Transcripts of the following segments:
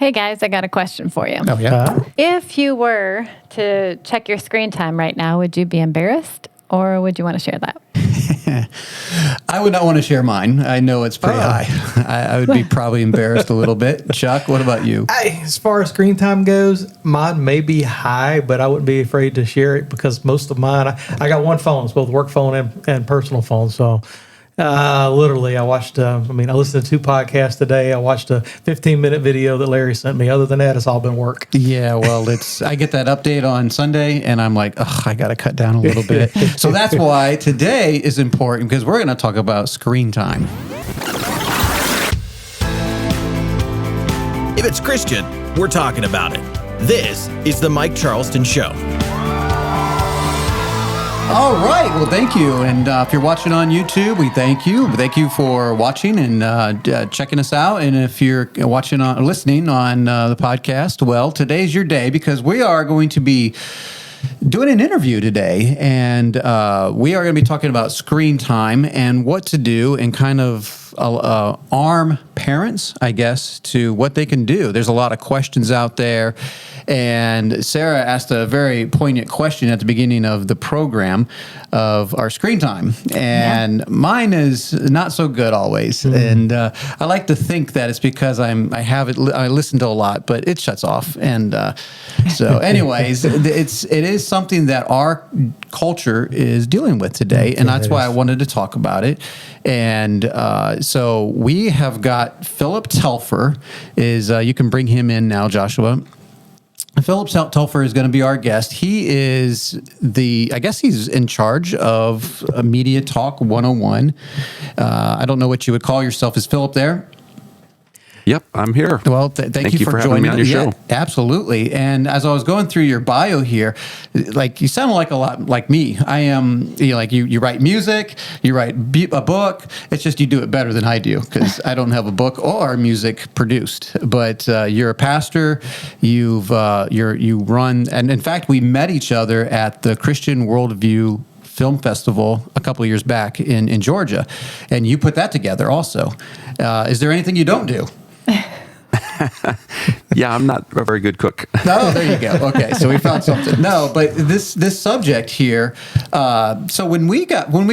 Hey guys, I got a question for you. Oh, yeah. If you were to check your screen time right now, would you be embarrassed or would you want to share that? I would not want to share mine. I know it's pretty high. I would be probably embarrassed a little bit. Chuck, what about you? As far as screen time goes, mine may be high, but I wouldn't be afraid to share it because most of mine, I got one phone. It's both work phone and personal phone. So literally, I watched, I listened to 2 podcasts today. I watched a 15-minute video that Larry sent me. Other than that, it's all been work. Yeah, well, I get that update on Sunday, and I'm like, I got to cut down a little bit. So that's why today is important, because we're going to talk about screen time. If it's Christian, we're talking about it. This is the Mike Charleston Show. All right. Well, thank you. And if you're watching on YouTube, we thank you. Thank you for watching and checking us out. And if you're listening on the podcast, well, today's your day because we are going to be doing an interview today. And we are going to be talking about screen time and what to do and kind of arm parents, I guess, to what they can do. There's a lot of questions out there. And Sarah asked a very poignant question at the beginning of the program of our screen time. And mine is not so good always. And I like to think that it's because I listen to a lot, but it shuts off. And so anyways, it is something that our culture is dealing with today. And that's why I wanted to talk about it. And so we have got Phillip Telfer. You can bring him in now, Joshua. Phillip Telfer is going to be our guest. He is he's in charge of Media Talk 101. I don't know what you would call yourself. Is Phillip there? Yep, I'm here. Well, thank you for having joining me on your show. Absolutely. And as I was going through your bio here, like you sound like a lot like me. I am, you write music, you write a book. It's just you do it better than I do because I don't have a book or music produced. But you're a pastor. You run, and in fact, we met each other at the Christian Worldview Film Festival a couple of years back in Georgia, and you put that together also. Is there anything you don't do? Yeah, I'm not a very good cook. No, there you go. Okay, so we found something. No, but this subject here. So when we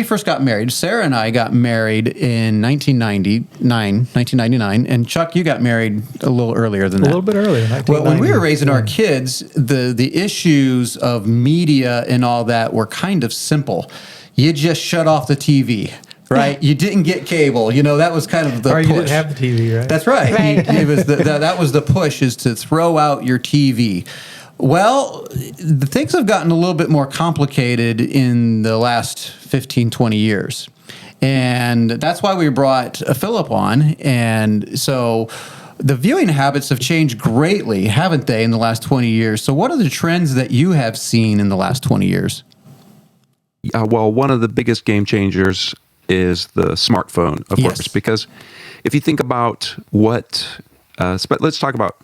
first got married, Sarah and I got married in 1999, and Chuck, you got married a little earlier than that. A little bit earlier, 1990. Well, when we were raising our kids, the issues of media and all that were kind of simple. You just shut off the TV. Right, you didn't get cable. That was kind of the push. You didn't have the TV, right? That's right. It was that was the push, is to throw out your TV. Well, the things have gotten a little bit more complicated in the last 15, 20 years. And that's why we brought Phillip on. And so the viewing habits have changed greatly, haven't they, in the last 20 years? So what are the trends that you have seen in the last 20 years? Well, one of the biggest game changers is the smartphone, of course, because if you think about let's talk about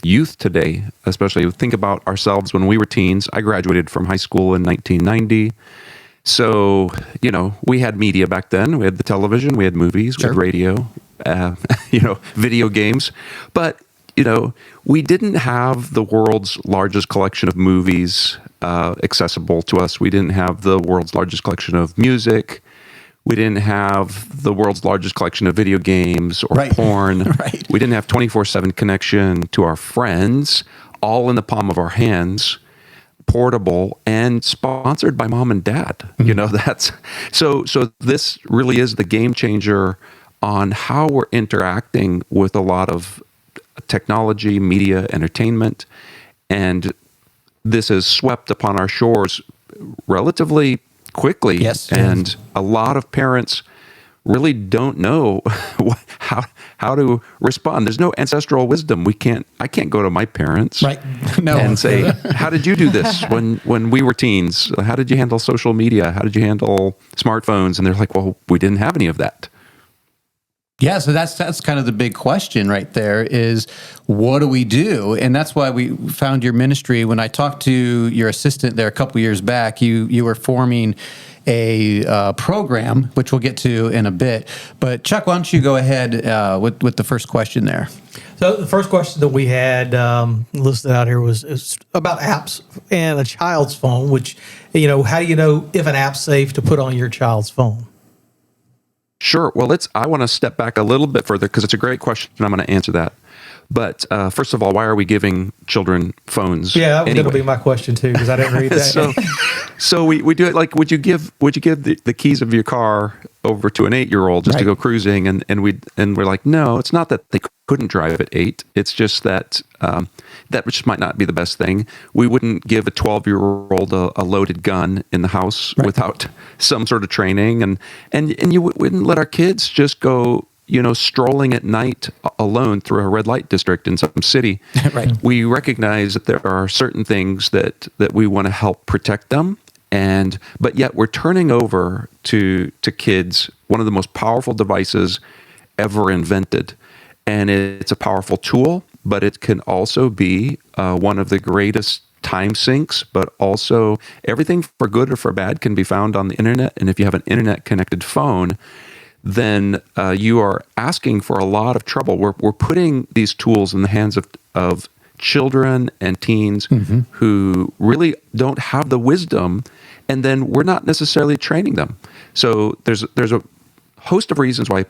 youth today, especially think about ourselves when we were teens. I graduated from high school in 1990. So, we had media back then. We had the television, we had movies, we had radio, video games. But, we didn't have the world's largest collection of movies accessible to us. We didn't have the world's largest collection of music. We didn't have the world's largest collection of video games or porn. Right. We didn't have 24/7 connection to our friends, all in the palm of our hands, portable and sponsored by mom and dad. Mm-hmm. That's so this really is the game changer on how we're interacting with a lot of technology, media, entertainment, and this has swept upon our shores relatively quickly. Yes. And a lot of parents really don't know how to respond. There's no ancestral wisdom. I can't go to my parents and say, how did you do this when we were teens? How did you handle social media? How did you handle smartphones? And they're like, well, we didn't have any of that. Yeah, so that's kind of the big question right there is, what do we do? And that's why we found your ministry. When I talked to your assistant there a couple years back, you were forming a program, which we'll get to in a bit. But Chuck, why don't you go ahead with the first question there? So the first question that we had listed out here is about apps and a child's phone, which, how do you know if an app's safe to put on your child's phone? Sure. Well, I want to step back a little bit further because it's a great question and I'm going to answer that. But first of all, why are we giving children phones? Yeah, that was anyway? going to be my question too, because I didn't read that. So we do it like, would you give the keys of your car over to an 8-year-old just to go cruising? And we're like, no, it's not that they couldn't drive at 8. It's just that that just might not be the best thing. We wouldn't give a 12-year-old a loaded gun in the house without some sort of training, and you wouldn't let our kids just go, strolling at night alone through a red light district in some city. Right. We recognize that there are certain things that we want to help protect them, but yet we're turning over to kids one of the most powerful devices ever invented. And it's a powerful tool, but it can also be one of the greatest time sinks, but also everything for good or for bad can be found on the internet. And if you have an internet connected phone, then you are asking for a lot of trouble. We're putting these tools in the hands of children and teens who really don't have the wisdom, and then we're not necessarily training them. So there's a host of reasons why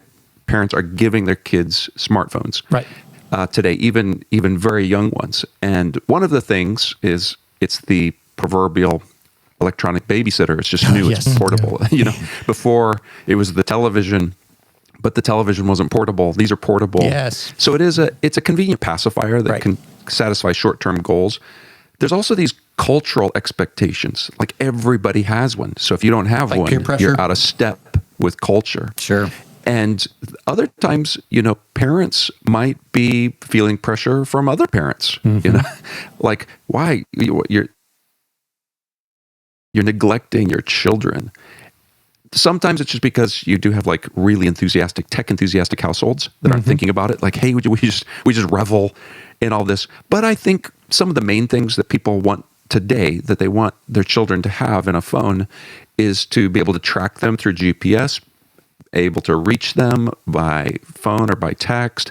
parents are giving their kids smartphones today, even very young ones. And one of the things is it's the proverbial electronic babysitter. It's just new. It's portable. Before it was the television, but the television wasn't portable. These are portable. Yes. So it's a convenient pacifier that can satisfy short-term goals. There's also these cultural expectations. Like everybody has one. So if you don't have one, you're out of step with culture. Sure. And other times, parents might be feeling pressure from other parents. Like, why you're neglecting your children. Sometimes it's just because you do have like really tech enthusiastic households that aren't thinking about it. Like, hey, we just revel in all this. But I think some of the main things that people want today, that they want their children to have in a phone, is to be able to track them through GPS, able to reach them by phone or by text,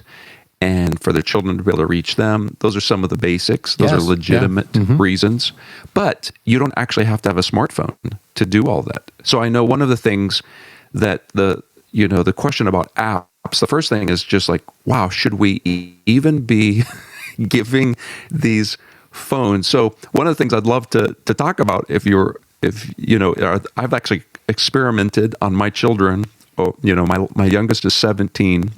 and for their children to be able to reach them. Those are some of the basics. Those are legitimate reasons. But you don't actually have to have a smartphone to do all that. So I know one of the things that the question about apps, the first thing is just like, wow, should we even be giving these phones? So one of the things I'd love to talk about, I've actually experimented on my children. My youngest is 17.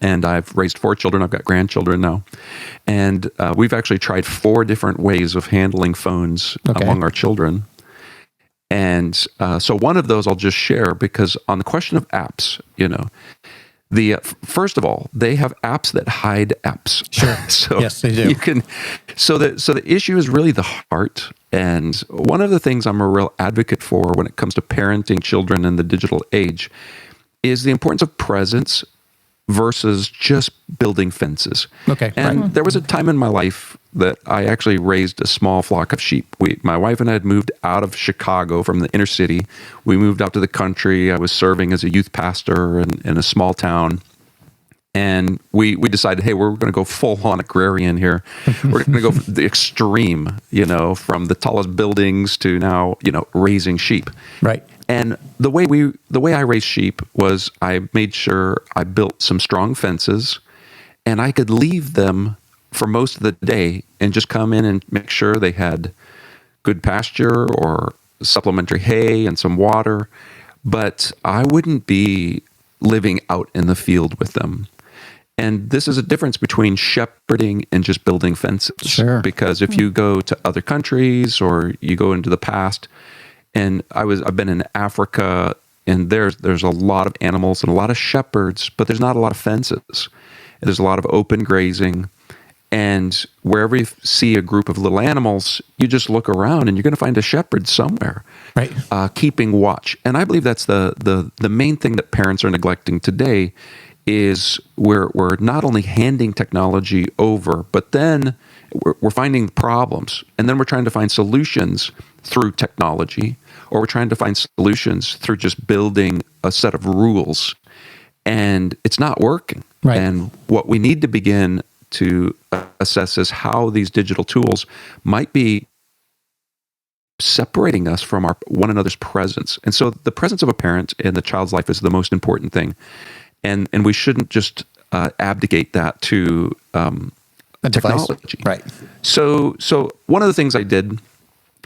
And I've raised 4 children. I've got grandchildren now. And we've actually tried 4 different ways of handling phones among our children. And so one of those I'll just share, because on the question of apps, first of all, they have apps that hide apps. Sure. So yes, they do. So the issue is really the heart. And one of the things I'm a real advocate for when it comes to parenting children in the digital age is the importance of presence versus just building fences. Okay. And there was a time in my life that I actually raised a small flock of sheep. My wife and I had moved out of Chicago from the inner city. We moved out to the country. I was serving as a youth pastor in a small town. And we decided, hey, we're going to go full on agrarian here. We're going to go the extreme, from the tallest buildings to now, raising sheep. Right. And the way I raised sheep was I made sure I built some strong fences, and I could leave them for most of the day and just come in and make sure they had good pasture or supplementary hay and some water. But I wouldn't be living out in the field with them. And this is a difference between shepherding and just building fences. Sure. Because if you go to other countries or you go into the past, and I've been in Africa, and there's a lot of animals and a lot of shepherds, but there's not a lot of fences. There's a lot of open grazing. And wherever you see a group of little animals, you just look around and you're going to find a shepherd somewhere, right? Keeping watch. And I believe that's the main thing that parents are neglecting today is we're not only handing technology over, but then we're finding problems. And then we're trying to find solutions through technology, or we're trying to find solutions through just building a set of rules. And it's not working. Right. And what we need to begin to assess is how these digital tools might be separating us from one another's presence. And so the presence of a parent in the child's life is the most important thing. And we shouldn't just abdicate that to technology. Right. So one of the things I did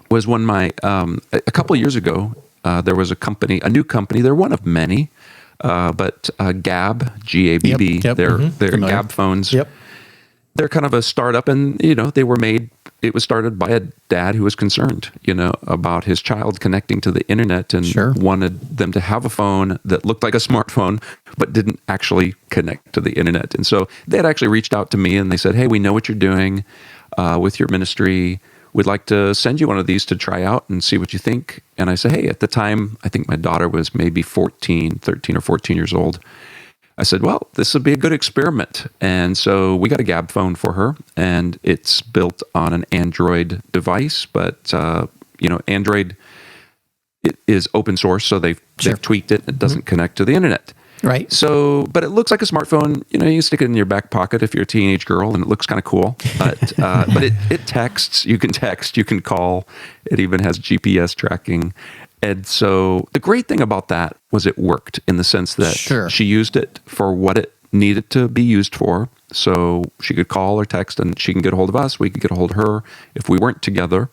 was when a couple of years ago, there was a new company. They're one of many, but Gabb, G-A-B-B, Yep. they're Familiar. Gabb phones. Yep. They're kind of a startup, and it was started by a dad who was concerned, about his child connecting to the internet and Sure. wanted them to have a phone that looked like a smartphone, but didn't actually connect to the internet. And so they had actually reached out to me and they said, "Hey, we know what you're doing with your ministry. We'd like to send you one of these to try out and see what you think." And I said, "Hey," at the time, I think my daughter was maybe 13 or 14 years old. I said, "Well, this would be a good experiment." And so we got a Gabb phone for her, and it's built on an Android device, but Android is open source, so they've tweaked it. It doesn't connect to the internet. Right. So, but it looks like a smartphone. You stick it in your back pocket if you're a teenage girl, and it looks kind of cool. But it texts. You can text. You can call. It even has GPS tracking. And so the great thing about that was it worked in the sense that she used it for what it needed to be used for. So she could call or text, and she can get a hold of us. We could get a hold of her if we weren't together.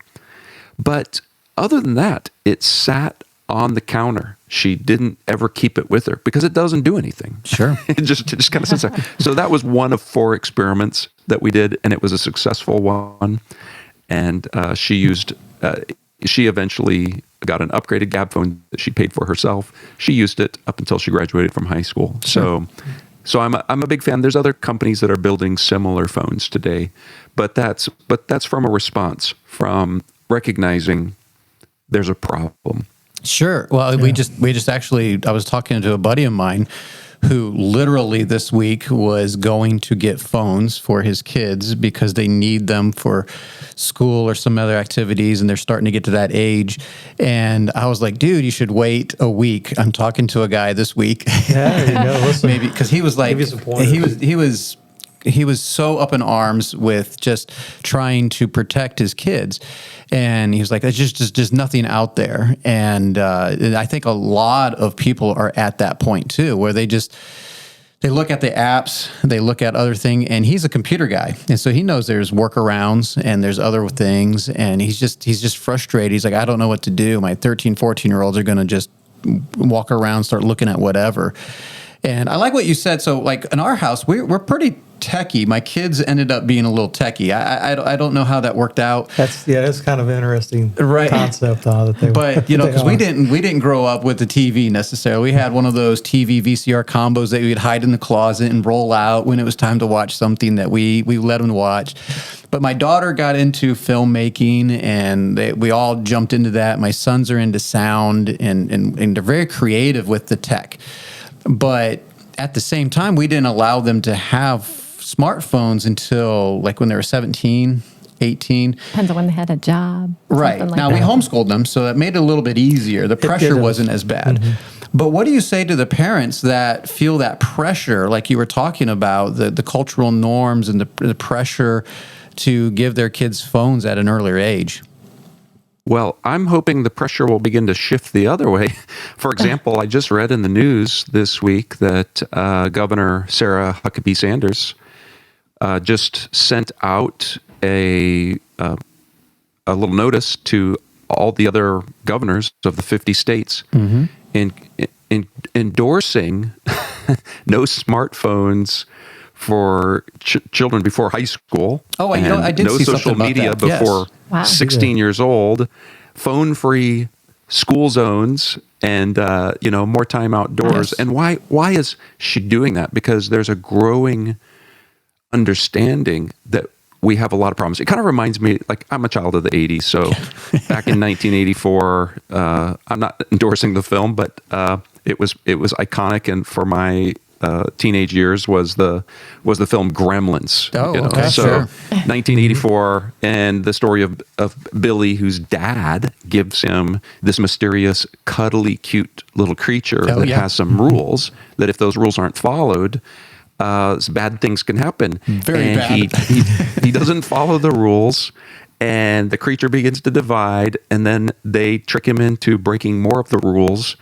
But other than that, it sat on the counter. She didn't ever keep it with her because it doesn't do anything. Sure. it just kind of sits there. So that was one of 4 experiments that we did, and it was a successful one. And she eventually got an upgraded Gabb phone that she paid for herself. She used it up until she graduated from high school. Sure. So I'm a big fan. There's other companies that are building similar phones today, but that's from a response, from recognizing there's a problem. Sure. Well, we just actually, I was talking to a buddy of mine who literally this week was going to get phones for his kids because they need them for school or some other activities, and they're starting to get to that age. And I was like, dude, you should wait a week. I'm talking to a guy this week. Yeah, there you go. Listen, maybe because he was like, he was so up in arms with just trying to protect his kids. And he was like, there's just nothing out there. And I think a lot of people are at that point too, where they look at the apps, they look at other things, and he's a computer guy. And so he knows there's workarounds and there's other things. And he's just frustrated. He's like, I don't know what to do. My 13, 14-year-olds are going to just walk around, start looking at whatever. And I like what you said. So like in our house, we're pretty techie. My kids ended up being a little techie. I don't know how that worked out. That's kind of an interesting concept. That they, but because we didn't grow up with the TV necessarily. We had one of those TV VCR combos that we'd hide in the closet and roll out when it was time to watch something that we let them watch. But my daughter got into filmmaking, and we all jumped into that. My sons are into sound, and they're very creative with the tech. But at the same time, we didn't allow them to have smartphones until like when they were 17, 18. Depends on when they had a job. Right. Like now, we homeschooled them, so that made it a little bit easier. The pressure wasn't as bad. Mm-hmm. But what do you say to the parents that feel that pressure, like you were talking about, the cultural norms and the pressure to give their kids phones at an earlier age? Well, I'm hoping the pressure will begin to shift the other way. For example, I just read in the news this week that Governor Sarah Huckabee Sanders just sent out a little notice to all the other governors of the 50 states in endorsing no smartphones for children before high school. Oh, I did see social something media about that. before 16 years old, phone-free school zones, and more time outdoors. Yes. And why is she doing that? Because there's a growing understanding that we have a lot of problems. It kind of reminds me, like, I'm a child of the 80s, so back in 1984, I'm not endorsing the film, but it was iconic, and for my teenage years was the film Gremlins. Oh, okay, so sure. 1984, and the story of Billy, whose dad gives him this mysterious, cuddly, cute little creature that has some rules, that if those rules aren't followed, bad things can happen. Very and bad. He doesn't follow the rules, and the creature begins to divide, and then they trick him into breaking more of the rules,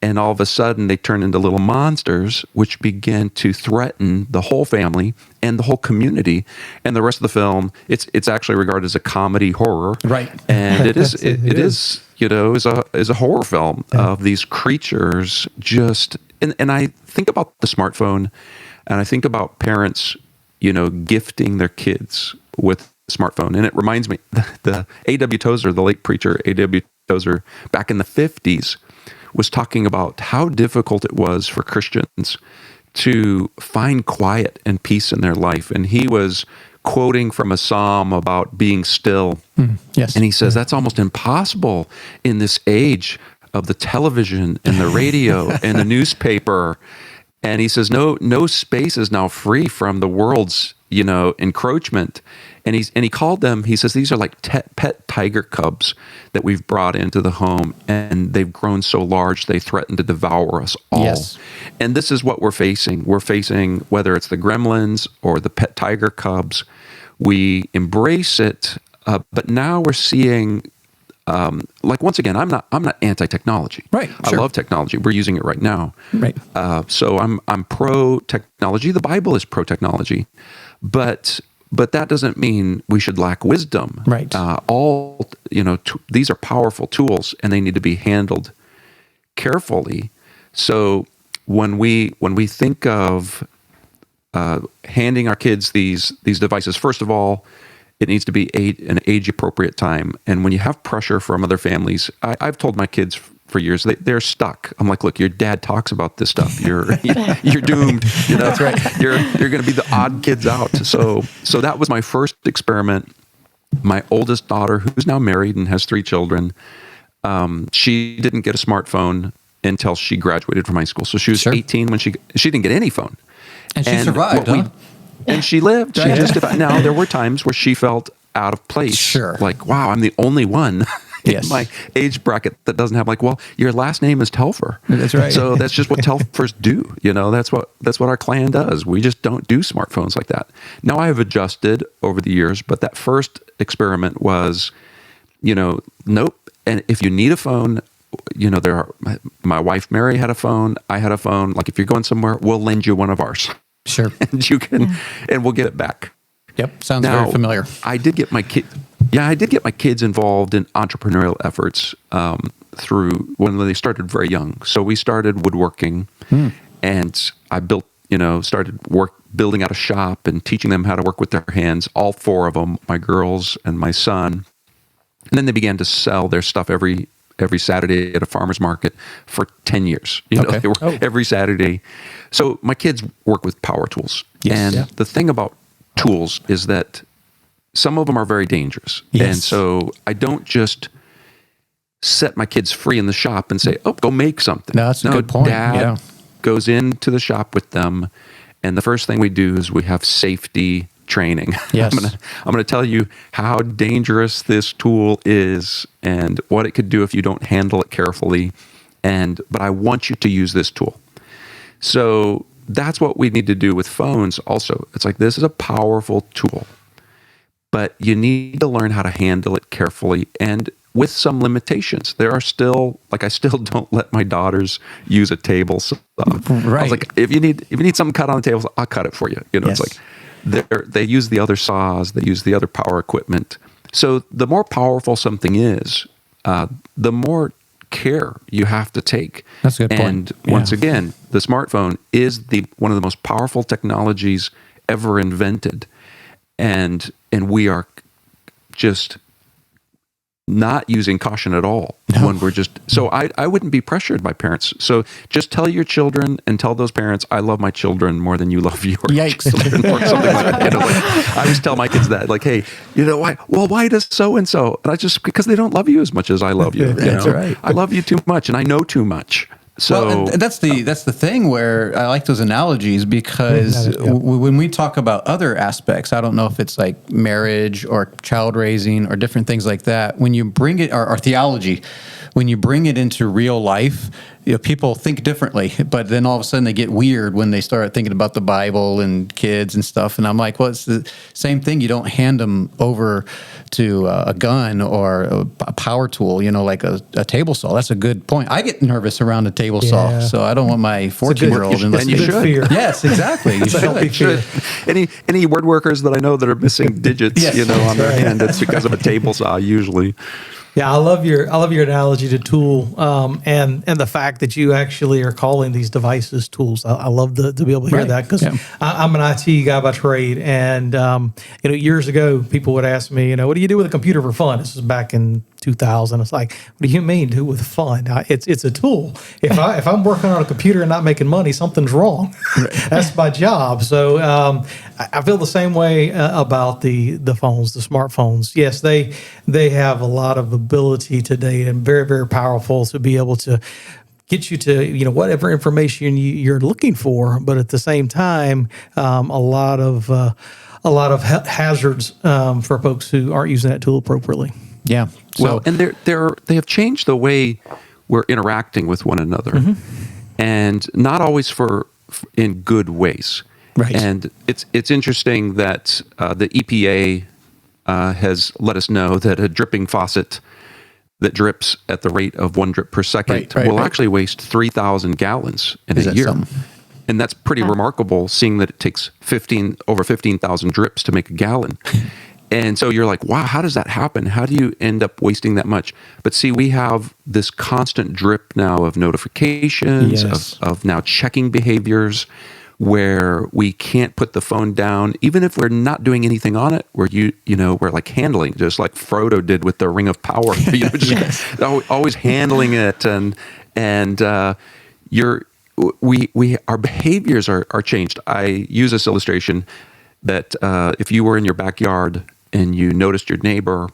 and all of a sudden they turn into little monsters, which begin to threaten the whole family and the whole community. And the rest of the film, it's actually regarded as a comedy horror, Right? And it is is a horror film of these creatures. And I think about the smartphone, and I think about parents, gifting their kids with a smartphone, and it reminds me the A.W. Tozer, the late preacher A.W. Tozer, back in the 50s. Was talking about how difficult it was for Christians to find quiet and peace in their life. And he was quoting from a psalm about being still. Yes. And he says that's almost impossible in this age of the television and the radio and the newspaper. And he says no space is now free from the world's encroachment. And he called them, he says, these are like pet tiger cubs that we've brought into the home, and they've grown so large they threaten to devour us all. Yes. And this is what we're facing. We're facing, whether it's the gremlins or the pet tiger cubs, we embrace it, but now we're seeing, once again, I'm not anti-technology. Right, I sure. love technology. We're using it right now. Right. So I'm pro-technology. The Bible is pro-technology, but that doesn't mean we should lack wisdom. Right. These are powerful tools, and they need to be handled carefully. So when we think of handing our kids these devices, first of all, it needs to be an age-appropriate time. And when you have pressure from other families, I've told my kids for years they're stuck. I'm like, look, your dad talks about this stuff. You're doomed. That's right. You're going to be the odd kids out. So that was my first experiment. My oldest daughter, who's now married and has 3 children, she didn't get a smartphone until she graduated from high school. So she was 18 when she didn't get any phone. And she survived, huh? And she lived. She just about. Now there were times where she felt out of place. Sure. Like, wow, I'm the only one in my age bracket that doesn't have your last name is Telfer. That's right. So that's just what Telfers do. That's what our clan does. We just don't do smartphones like that. Now I have adjusted over the years, but that first experiment was, nope. And if you need a phone, my wife Mary had a phone. I had a phone. Like if you're going somewhere, we'll lend you one of ours. Sure. And you can, and we'll get it back. Yep. Sounds very familiar. I did get my kids involved in entrepreneurial efforts through when they started very young. So we started woodworking, and I built, started building out a shop and teaching them how to work with their hands. All 4 of them, my girls and my son, and then they began to sell their stuff every Saturday at a farmer's market for 10 years. They were every Saturday. So my kids work with power tools. Yes. And the thing about tools is that some of them are very dangerous. Yes. And so I don't just set my kids free in the shop and say, go make something. No, that's a good point. Dad goes into the shop with them, and the first thing we do is we have safety training. Yes. I'm going to tell you how dangerous this tool is and what it could do if you don't handle it carefully. But I want you to use this tool. So that's what we need to do with phones also. It's like, this is a powerful tool, but you need to learn how to handle it carefully and with some limitations. There are still, I still don't let my daughters use a table saw. Right. I was like, if you need something cut on the table, I'll cut it for you. It's like, they use the other saws, they use the other power equipment. So the more powerful something is, the more care you have to take. That's a good point. And once again, the smartphone is one of the most powerful technologies ever invented, and we are just not using caution at all when we're just. So I wouldn't be pressured by parents. So just tell your children and tell those parents, I love my children more than you love your children, or something like that. I always tell my kids that, why? Well, why does so and so? And because they don't love you as much as I love you. That's right. I love you too much, and I know too much. So and that's the thing where I like those analogies, because when we talk about other aspects, I don't know if it's like marriage or child raising or different things like that. When you bring it, or theology, when you bring it into real life, people think differently, but then all of a sudden they get weird when they start thinking about the Bible and kids and stuff. And I'm like, well, it's the same thing. You don't hand them over to a gun or a power tool, like a table saw. That's a good point. I get nervous around a table saw, so I don't want my 14-year-old. And you should. Fear. Yes, exactly. You should. Any woodworkers that I know that are missing digits, on their hand, it's because of a table saw usually. Yeah, I love your analogy to tool, and the fact that you actually are calling these devices tools. I love to be able to hear that, because I'm an IT guy by trade, and years ago people would ask me, what do you do with a computer for fun? This was back in 2000. It's like, what do you mean do with fun? It's a tool. If I'm working on a computer and not making money, something's wrong. That's my job. So I feel the same way about the phones, the smartphones. Yes, they have a lot of ability today and very, very powerful to be able to get you to whatever information you're looking for, but at the same time, a lot of hazards for folks who aren't using that tool appropriately. Yeah. Well, and they have changed the way we're interacting with one another, and not always in good ways. Right. And it's interesting that the EPA has let us know that a dripping faucet that drips at the rate of 1 drip per second will actually waste 3,000 gallons in a year. Something? And that's pretty remarkable, seeing that it takes over 15,000 drips to make a gallon. And so you're like, wow, how does that happen? How do you end up wasting that much? But see, we have this constant drip now of notifications, of now checking behaviors, where we can't put the phone down, even if we're not doing anything on it, where we're like handling, just like Frodo did with the Ring of Power, just always handling it, and our behaviors are changed. I use this illustration that if you were in your backyard and you noticed your neighbor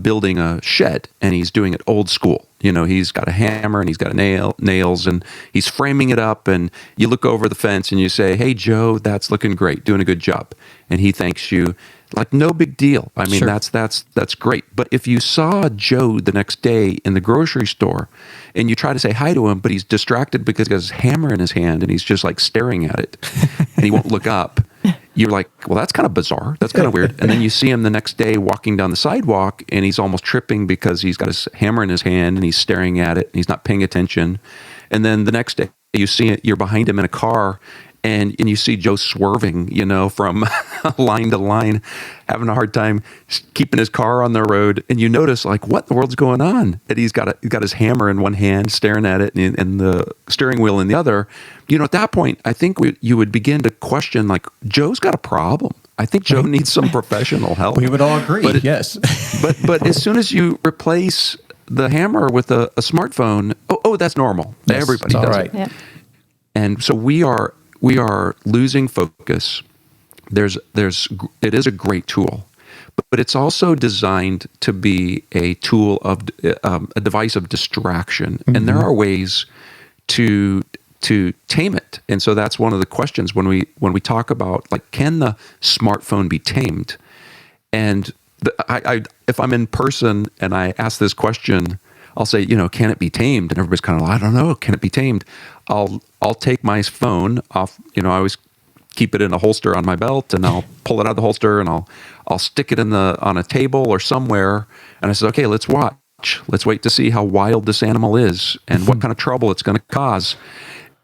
building a shed, and he's doing it old school. He's got a hammer and he's got nails, and he's framing it up, and you look over the fence and you say, "Hey, Joe, that's looking great, doing a good job." And he thanks you like no big deal. I mean, that's great. But if you saw Joe the next day in the grocery store and you try to say hi to him, but he's distracted because he has his hammer in his hand and he's just like staring at it and he won't look up, you're like, well, that's kind of bizarre. That's kind of weird. And then you see him the next day walking down the sidewalk and he's almost tripping because he's got his hammer in his hand and he's staring at it and he's not paying attention. And then the next day you see it, you're behind him in a car, and you see Joe swerving, from line to line, having a hard time keeping his car on the road. And you notice, like, what in the world's going on? And he's got his hammer in one hand, staring at it, and the steering wheel in the other. At that point, I think you would begin to question, like, Joe's got a problem. I think Joe needs some professional help. We would all agree, yes. But as soon as you replace the hammer with a smartphone, that's normal. Yes, everybody does it. Yeah. And so we are losing focus. It is a great tool, but it's also designed to be a tool of a device of distraction, and there are ways to tame it. And so that's one of the questions when we talk about, like, can the smartphone be tamed? And if I'm in person and I ask this question, I'll say, can it be tamed? And everybody's kind of like, I don't know, can it be tamed? I'll take my phone off, I always keep it in a holster on my belt, and I'll pull it out of the holster and I'll stick it on a table or somewhere, and I said, okay, let's watch. Let's wait to see how wild this animal is and what kind of trouble it's going to cause.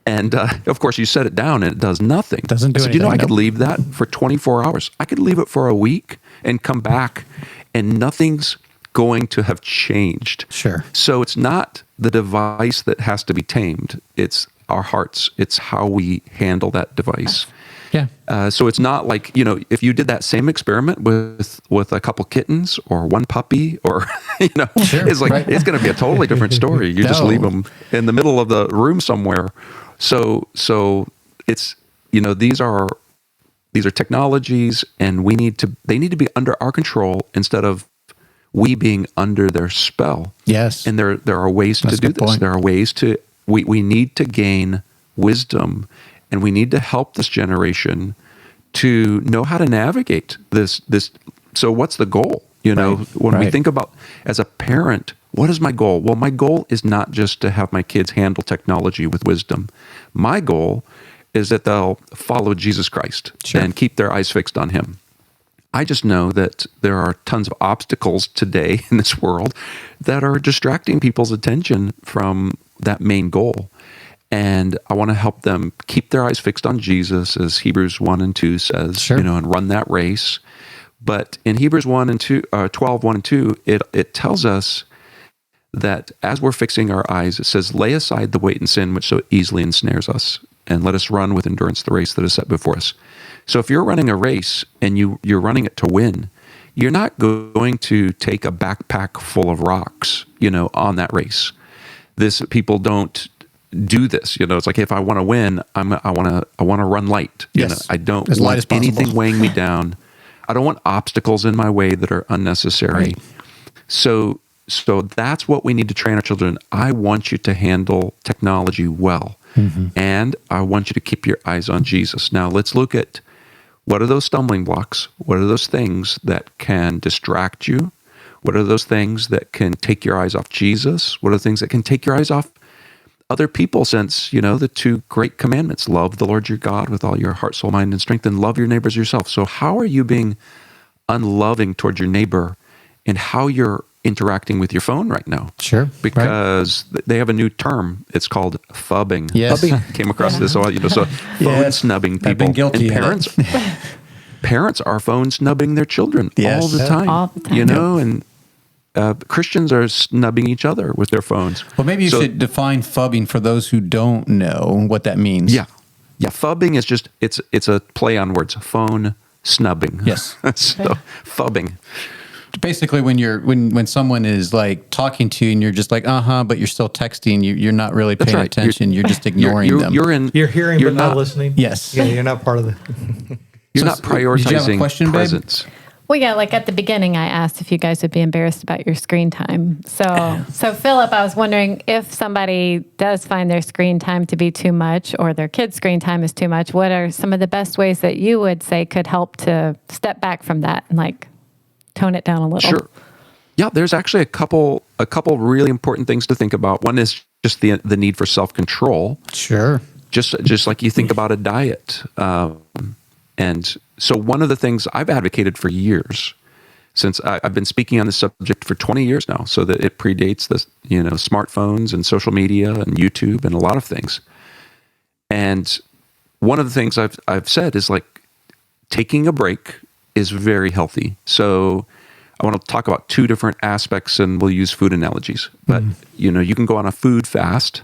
And of course, you set it down and it does nothing. Doesn't do anything. I could leave that for 24 hours. I could leave it for a week and come back, and nothing's going to have changed. Sure. So it's not the device that has to be tamed. It's our hearts. It's how we handle that device. Yeah. So it's not like, if you did that same experiment with a couple kittens or one puppy, or, Sure, it's like, it's going to be a totally different story. You just leave them in the middle of the room somewhere. So it's, these are technologies, and they need to be under our control instead of we being under their spell. Yes. And there are ways to do this. Point. There are ways we need to gain wisdom, and we need to help this generation to know how to navigate this. So what's the goal? When we think about, as a parent, What is my goal? Well, my goal is not just to have my kids handle technology with wisdom. My goal is that they'll follow Jesus Christ and keep their eyes fixed on him. I just know that there are tons of obstacles today in this world that are distracting people's attention from that main goal. And I want to help them keep their eyes fixed on Jesus, as Hebrews 1 and 2 says, and run that race. But in Hebrews 12, 1 and 2, it tells us that as we're fixing our eyes, it says, lay aside the weight and sin which so easily ensnares us, and let us run with endurance the race that is set before us. So if you're running a race and you're running it to win, you're not going to take a backpack full of rocks, on that race. People don't do this. It's like, if I want to win, I want to run light. I don't want anything weighing me down. I don't want obstacles in my way that are unnecessary. Right. So that's what we need to train our children. I want you to handle technology well. And I want you to keep your eyes on Jesus. Now let's look at, what are those stumbling blocks? What are those things that can distract you? What are those things that can take your eyes off Jesus? What are the things that can take your eyes off other people, since, the two great commandments, love the Lord your God with all your heart, soul, mind, and strength, and love your neighbor as yourself. So how are you being unloving towards your neighbor in how you're interacting with your phone right now? Sure. Because they have a new term. It's called phubbing. Yes. Came across this, so phone snubbing people. I've been guilty. And parents are phone snubbing their children all the time. All the time. And Christians are snubbing each other with their phones. Well, maybe you should define phubbing for those who don't know what that means. Yeah. Phubbing is just, it's a play on words. Phone snubbing. Yes. So phubbing. Basically, when someone is like talking to you and you're just like, but you're still texting, you're not really paying attention. You're just ignoring them. You're hearing but not listening. Yes. Yeah, you're not part of the. You're not prioritizing did you have a question, presence. Babe? Well, yeah, like at the beginning, I asked if you guys would be embarrassed about your screen time. So Philip, I was wondering, if somebody does find their screen time to be too much, or their kid's screen time is too much, what are some of the best ways that you would say could help to step back from that and like tone it down a little? Sure. Yeah, there's actually a couple really important things to think about. One is just the need for self-control. Sure. Just like you think about a diet. And so one of the things I've advocated for years, since I've been speaking on this subject for 20 years now, so that it predates the smartphones and social media and YouTube and a lot of things. And one of the things I've said is, like, taking a break is very healthy. So I want to talk about two different aspects, and we'll use food analogies. But you can go on a food fast,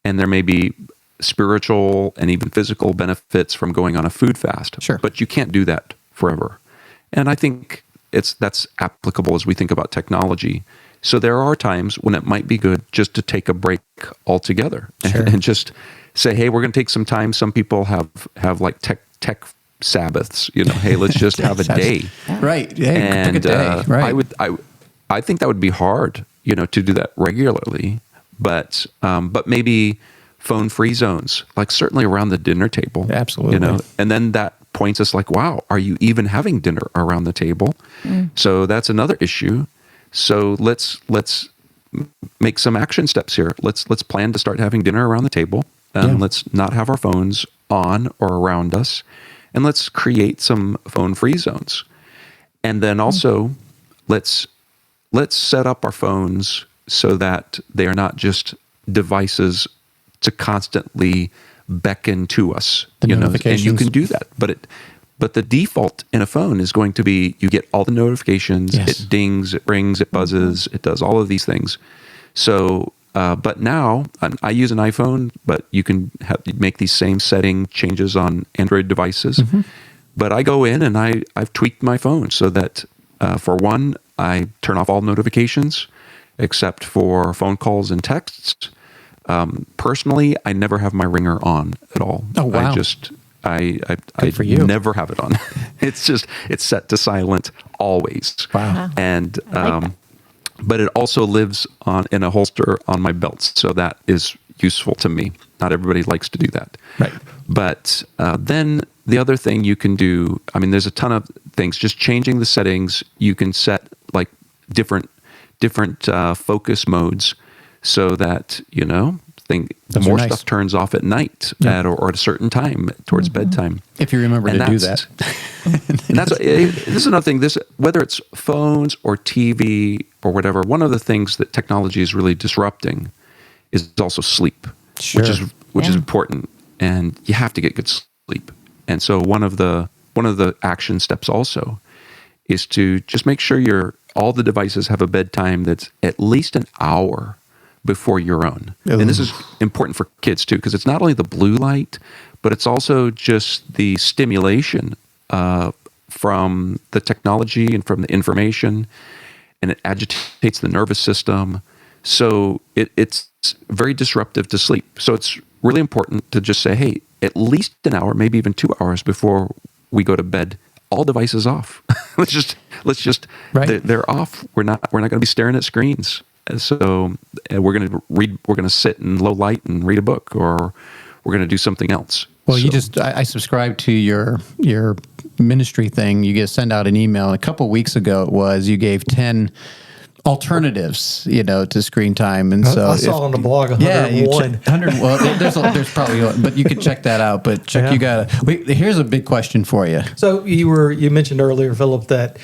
and there may be spiritual and even physical benefits from going on a food fast. Sure. But you can't do that forever. And I think that's applicable as we think about technology. So there are times when it might be good just to take a break altogether. Sure. and just say, hey, we're going to take some time. Some people have like tech Sabbaths, hey, let's just have a day. Right. Hey, and take a day. Right. I think that would be hard, to do that regularly, but maybe phone-free zones, like certainly around the dinner table. Absolutely. And then that points us like, wow, are you even having dinner around the table? So that's another issue. So let's make some action steps here. Let's plan to start having dinner around the table. Let's not have our phones on or around us. And let's create some phone-free zones. And then also, let's set up our phones so that they are not just devices to constantly beckon to us. The notifications. And you can do that. But the default in a phone is going to be, you get all the notifications, it dings, it rings, it buzzes, it does all of these things. So, but now, I use an iPhone, but you can make these same setting changes on Android devices. But I go in and I've tweaked my phone so that, for one, I turn off all notifications except for phone calls and texts. Personally, I never have my ringer on at all. Oh, wow. I for you. Never have it on. It's set to silent always. Wow. And, like but it also lives in a holster on my belt. So that is useful to me. Not everybody likes to do that. Right. But then the other thing you can do, there's a ton of things, just changing the settings. You can set like different different focus modes, so that the more stuff turns off at night or at a certain time towards bedtime. If you remember to do that. And this is another thing. Whether it's phones or TV or whatever, one of the things that technology is really disrupting is also sleep, which is important, and you have to get good sleep. And so one of the action steps also is to just make sure all the devices have a bedtime that's at least an hour before your own. And this is important for kids too, because it's not only the blue light, but it's also just the stimulation from the technology and from the information, and it agitates the nervous system. So it's very disruptive to sleep. So it's really important to just say, hey, at least an hour, maybe even 2 hours before we go to bed, all devices off. let's just they're off. We're not going to be staring at screens. So we're going to read. We're going to sit in low light and read a book, or we're going to do something else. Well, I subscribe to your ministry thing. You send out an email, and a couple of weeks ago you gave 10 alternatives, to screen time, and so I saw on the blog 101. 100. Well, there's probably, but you can check that out. But Chuck, here's a big question for you. So you mentioned earlier, Phillip, that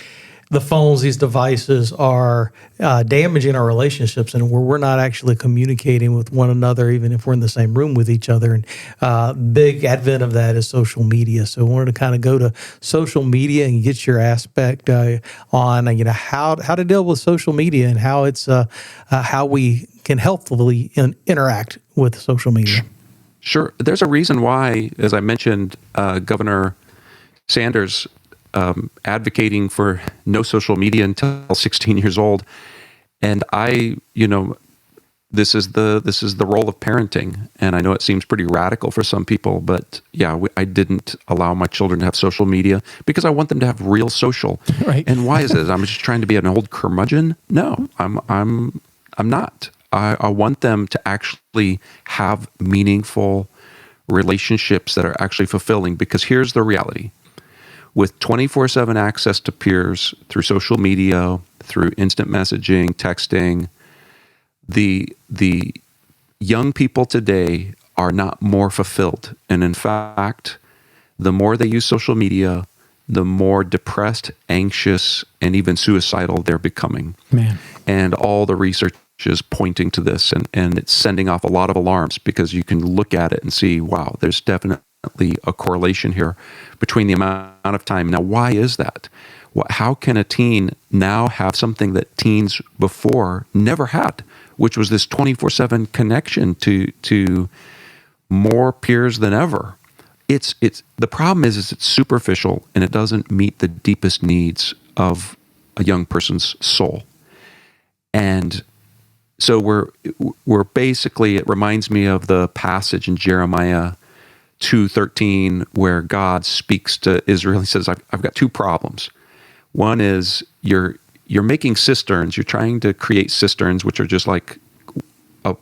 the phones, these devices are damaging our relationships, and we're not actually communicating with one another, even if we're in the same room with each other. And big advent of that is social media. So I wanted to kind of go to social media and get your aspect on how to deal with social media and how it's how we can helpfully interact with social media. Sure. There's a reason why, as I mentioned, Governor Sanders advocating for no social media until 16 years old, and this is the role of parenting. And I know it seems pretty radical for some people, but I didn't allow my children to have social media because I want them to have real social. Right. And why is this? I'm just trying to be an old curmudgeon? No, I'm not. I want them to actually have meaningful relationships that are actually fulfilling, because here's the reality. With 24/7 access to peers through social media, through instant messaging, texting, the young people today are not more fulfilled. And in fact, the more they use social media, the more depressed, anxious, and even suicidal they're becoming. Man. And all the research is pointing to this, and it's sending off a lot of alarms, because you can look at it and see, wow, there's definitely a correlation here between the amount of time. Now, why is that? How can a teen now have something that teens before never had, which was this 24/7 connection to more peers than ever? It's the problem is it's superficial, and it doesn't meet the deepest needs of a young person's soul. And so we're basically, it reminds me of the passage in Jeremiah 2:13, where God speaks to Israel. He says, I've got two problems. One is you're making cisterns. You're trying to create cisterns, which are just like a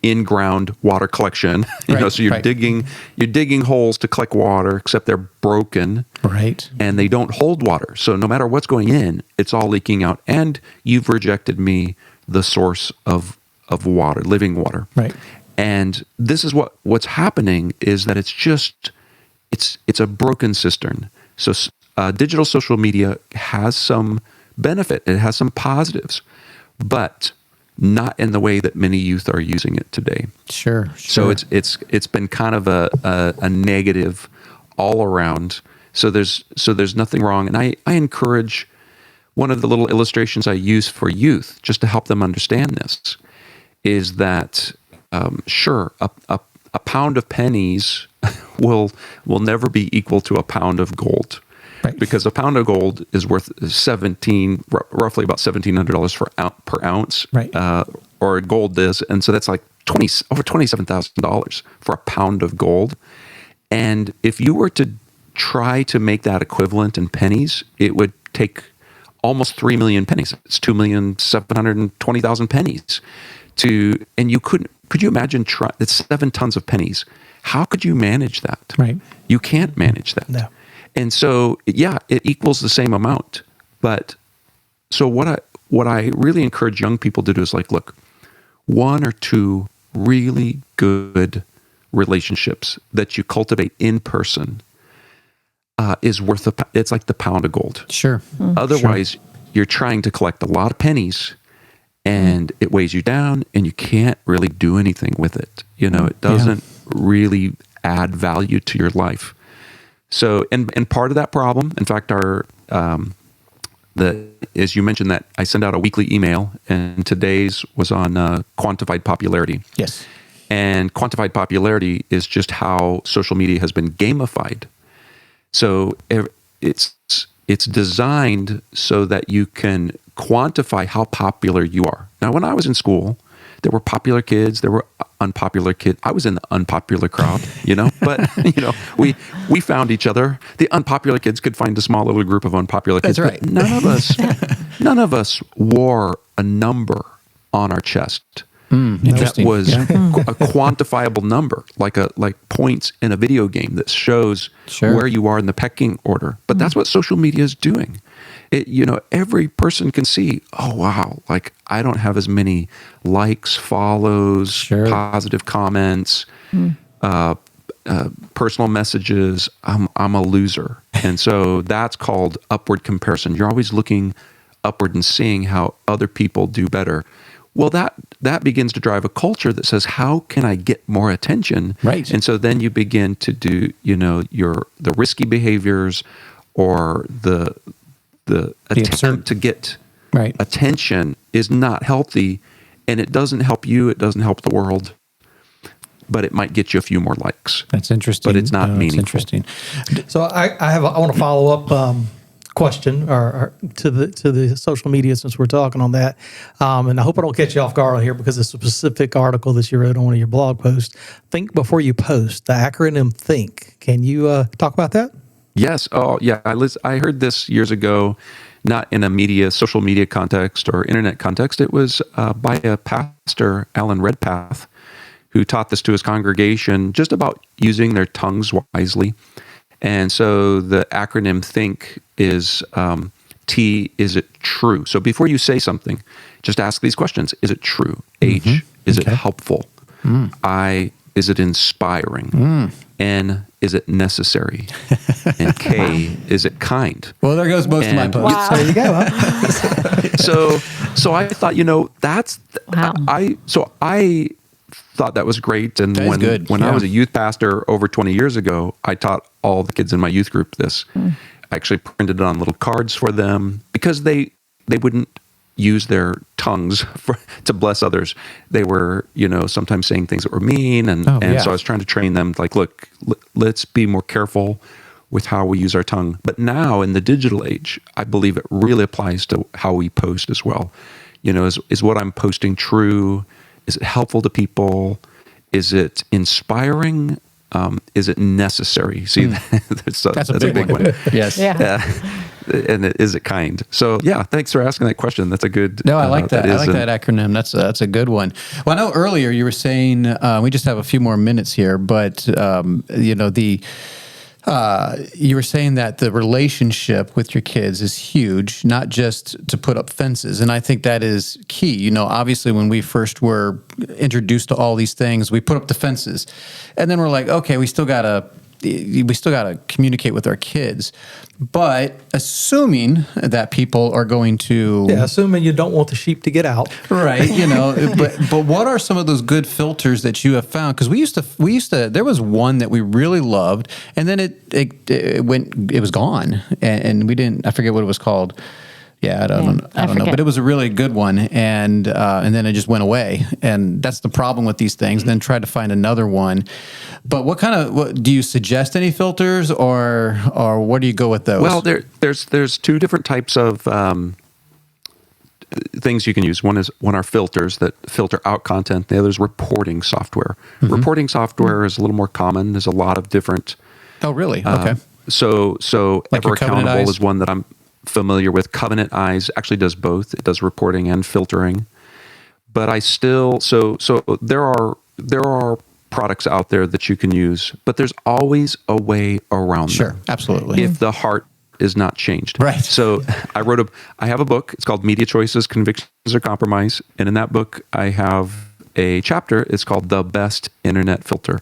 in-ground water collection. So you're digging holes to collect water, except they're broken. Right. And they don't hold water. So no matter what's going in, it's all leaking out. And you've rejected me, the source of water, living water. Right. And this is what's happening, is that it's a broken cistern. So digital social media has some benefit. It has some positives, but not in the way that many youth are using it today. Sure. So it's been kind of a negative all around. So there's nothing wrong. And I encourage, one of the little illustrations I use for youth, just to help them understand this, is that a pound of pennies will never be equal to a pound of gold. Right. Because a pound of gold is worth roughly about $1,700 per ounce, right. Or gold is, and so that's like over $27,000 for a pound of gold. And if you were to try to make that equivalent in pennies, it would take almost 3 million pennies. It's 2,720,000 pennies. And you couldn't. Could you imagine? It's 7 tons of pennies. How could you manage that? Right. You can't manage that. No. And so, it equals the same amount. But so what what I really encourage young people to do is like, look, 1 or 2 really good relationships that you cultivate in person is worth it's like the pound of gold. Sure. Otherwise, you're trying to collect a lot of pennies, and it weighs you down, and you can't really do anything with it. You know, it doesn't really add value to your life. So, and part of that problem, in fact, as you mentioned that I send out a weekly email, and today's was on quantified popularity. Yes. And quantified popularity is just how social media has been gamified. So it's designed so that you can quantify how popular you are. Now, when I was in school, there were popular kids, there were unpopular kids. I was in the unpopular crowd, but we found each other. The unpopular kids could find a small little group of unpopular kids. That's right. But none of us wore a number on our chest. Interesting. That was a quantifiable number, like points in a video game that shows where you are in the pecking order. But that's what social media is doing. Every person can see, oh, wow, like I don't have as many likes, follows, positive comments, personal messages. I'm a loser. And so that's called upward comparison. You're always looking upward and seeing how other people do better. Well, that begins to drive a culture that says, how can I get more attention? Right. And so then you begin to do, the risky behaviors or the attempt to get attention is not healthy, and it doesn't help you. It doesn't help the world, but it might get you a few more likes. That's interesting. But it's not meaningful. That's interesting. So I want to follow up question or to the social media, since we're talking on that, and I hope I don't catch you off guard here because it's a specific article that you wrote on one of your blog posts. Think before you post. The acronym THINK. Can you talk about that? Yes. Oh, yeah. I heard this years ago, not in a social media context or internet context. It was by a pastor, Alan Redpath, who taught this to his congregation just about using their tongues wisely. And so the acronym THINK is T, is it true? So before you say something, just ask these questions. Is it true? H, is it helpful? I, is it inspiring? N, is it necessary? And K, is it kind? Well, there goes most of my posts. Wow. So there you go. Huh? So I thought, that's Wow. I thought that was great. And when I was a youth pastor over 20 years ago, I taught all the kids in my youth group this. I actually printed it on little cards for them because they wouldn't use their tongues to bless others. They were, sometimes saying things that were mean. So I was trying to train them like, look, let's be more careful with how we use our tongue. But now in the digital age, I believe it really applies to how we post as well. Is what I'm posting true? Is it helpful to people? Is it inspiring? Is it necessary? See, that's a big one. Yes. Yeah. And is it kind? So yeah, thanks for asking that question. That's a good. No, I like that. I like that acronym. That's a good one. Well, I know earlier you were saying we just have a few more minutes here, but you were saying that the relationship with your kids is huge, not just to put up fences. And I think that is key. Obviously when we first were introduced to all these things, we put up the fences and then we're like, okay, we still got to communicate with our kids. But assuming that people are going to... Yeah, assuming you don't want the sheep to get out. Right, but what are some of those good filters that you have found? Because we used to, there was one that we really loved, and then it was gone, and we didn't, I forget what it was called. Yeah, I don't know, but it was a really good one, and then it just went away, and that's the problem with these things. Then try to find another one. But what do you suggest any filters, or where do you go with those? Well, there's two different types of things you can use. One are filters that filter out content. The other is reporting software. Reporting software is a little more common. There's a lot of different. Oh, really? Okay. So Like Ever your Covenant Accountable Eyes? is one that I'm familiar with. Covenant Eyes actually does both. It does reporting and filtering. But I still so there are products out there that you can use, but there's always a way around Sure, them. absolutely. If the heart is not changed. Right. So I have a book. It's called Media Choices, Convictions, or Compromise. And in that book, I have a chapter. It's called The Best Internet Filter.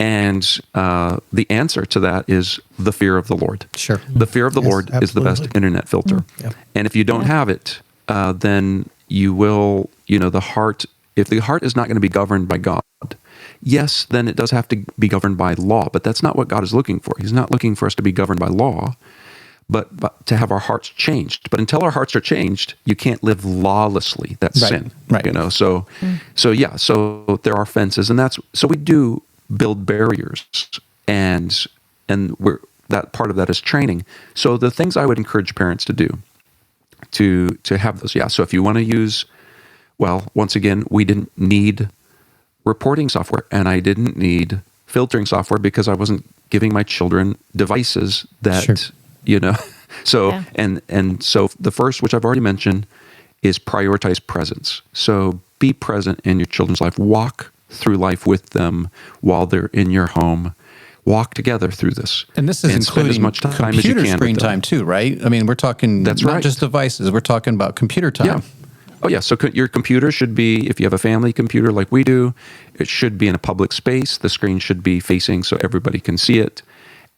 And the answer to that is the fear of the Lord. Sure. The fear of the Yes, Lord is the best absolutely. internet filter. Yep. And if you don't have it, then you will, the heart, if the heart is not going to be governed by God, yes, then it does have to be governed by law, but that's not what God is looking for. He's not looking for us to be governed by law, but to have our hearts changed. But until our hearts are changed, you can't live lawlessly. That's Right, sin. right. So there are fences, and so we do build barriers, and that part of that is training. So the things I would encourage parents to do to have those. Yeah. So if you want to use, well, once again, we didn't need reporting software, and I didn't need filtering software because I wasn't giving my children devices that, Sure. So, Yeah. and so the first, which I've already mentioned, is prioritize presence. So be present in your children's life. Walk through life with them while they're in your home. Walk together through this. And this is spend including as much time as you computer can screen with them. time too, right? I mean, we're talking That's not right. just devices. We're talking about computer time. Yeah. Oh, yeah. So your computer should be, if you have a family computer like we do, it should be in a public space. The screen should be facing so everybody can see it.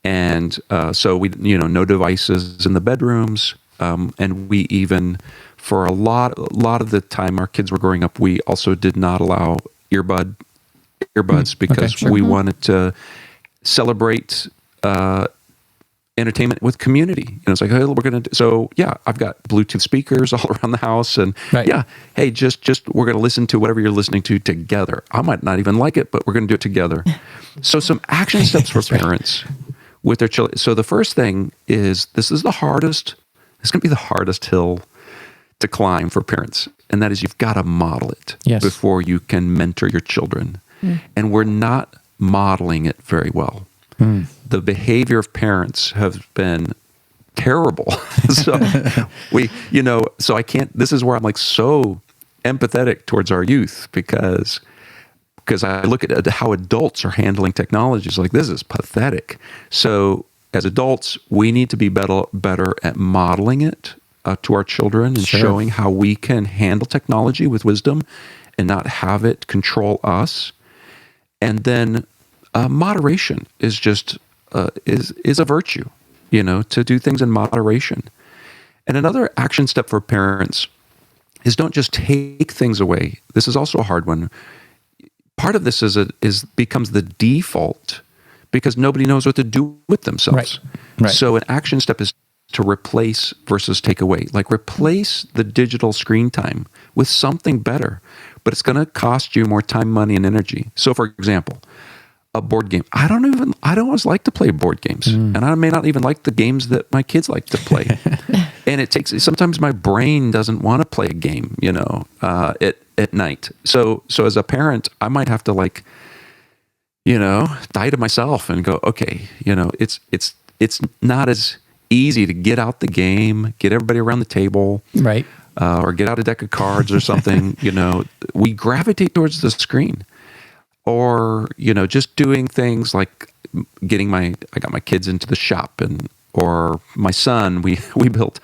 And so we, no devices in the bedrooms. And we even, for a lot of the time our kids were growing up, we also did not allow earbuds because sure. we wanted to celebrate entertainment with community. It's like, hey, we're going to, so yeah, I've got Bluetooth speakers all around the house, and Right. yeah, hey, just we're going to listen to whatever you're listening to together. I might not even like it, but we're going to do it together. So some action steps for parents with their children. So the first thing is, it's going to be the hardest hill to climb for parents. And that is, you've got to model it Yes. before you can mentor your children. And we're not modeling it very well. The behavior of parents has been terrible. So so I can't, this is where I'm like so empathetic towards our youth because I look at how adults are handling technology. It's like, this is pathetic. So as adults, we need to be better at modeling it to our children and Sure. showing how we can handle technology with wisdom and not have it control us. And then moderation is just is a virtue, to do things in moderation. And another action step for parents is, don't just take things away. This is also a hard one. Part of this becomes the default because nobody knows what to do with themselves. Right. So an action step is to replace versus take away. Like, replace the digital screen time with something better, but it's going to cost you more time, money, and energy. So, for example, a board game. I don't always like to play board games, and I may not even like the games that my kids like to play. And sometimes my brain doesn't want to play a game, at night. So as a parent, I might have to die to myself and go, okay, it's not as easy to get out the game, get everybody around the table, Right. or get out a deck of cards or something. We gravitate towards the screen, or just doing things like I got my kids into the shop, or my son, we built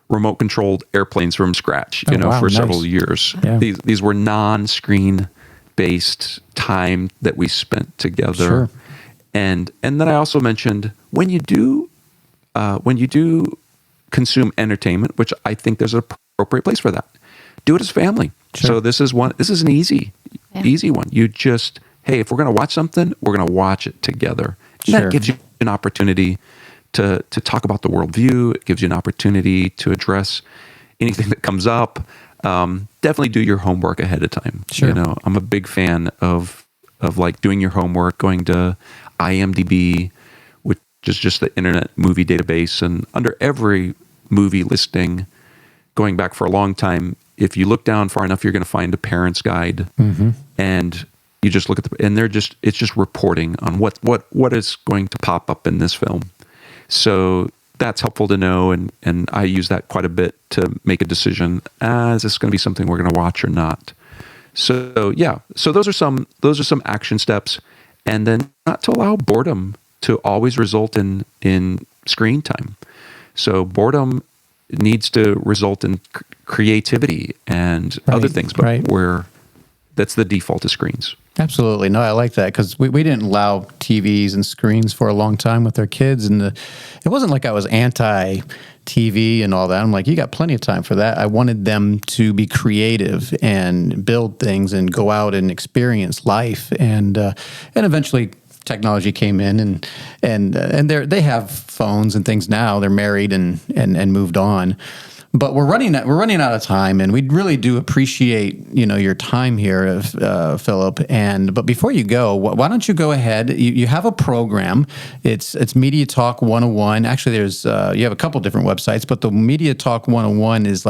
remote controlled airplanes from scratch, wow, for nice. several years. Yeah. These were non-screen based time that we spent together. Sure. And then I also mentioned, when you do consume entertainment, which I think there's an appropriate place for that, do it as family. Sure. So this is an easy one. You just, hey, if we're going to watch something, we're going to watch it together. And Sure. that gives you an opportunity to talk about the worldview. It gives you an opportunity to address anything that comes up. Definitely do your homework ahead of time. Sure. I'm a big fan of like doing your homework, going to IMDb, which is just the Internet Movie Database, and under every movie listing, going back for a long time, if you look down far enough, you're going to find a parent's guide, and you just look at it's just reporting on what is going to pop up in this film. So that's helpful to know, and I use that quite a bit to make a decision. Is this going to be something we're going to watch or not? So yeah, so those are some action steps, and then not to allow boredom to always result in screen time. So boredom needs to result in creativity and other things, but that's the default to screens. Absolutely. No, I like that because we didn't allow TVs and screens for a long time with our kids. And it wasn't like I was anti-TV and all that. I'm like, you got plenty of time for that. I wanted them to be creative and build things and go out and experience life. And eventually technology came in and they have phones and things now. They're married and moved on. But we're running out of time, and we really do appreciate your time here, Phillip. But before you go, why don't you go ahead? You have a program. It's Media Talk 101. Actually, there's you have a couple different websites, but the Media Talk 101 is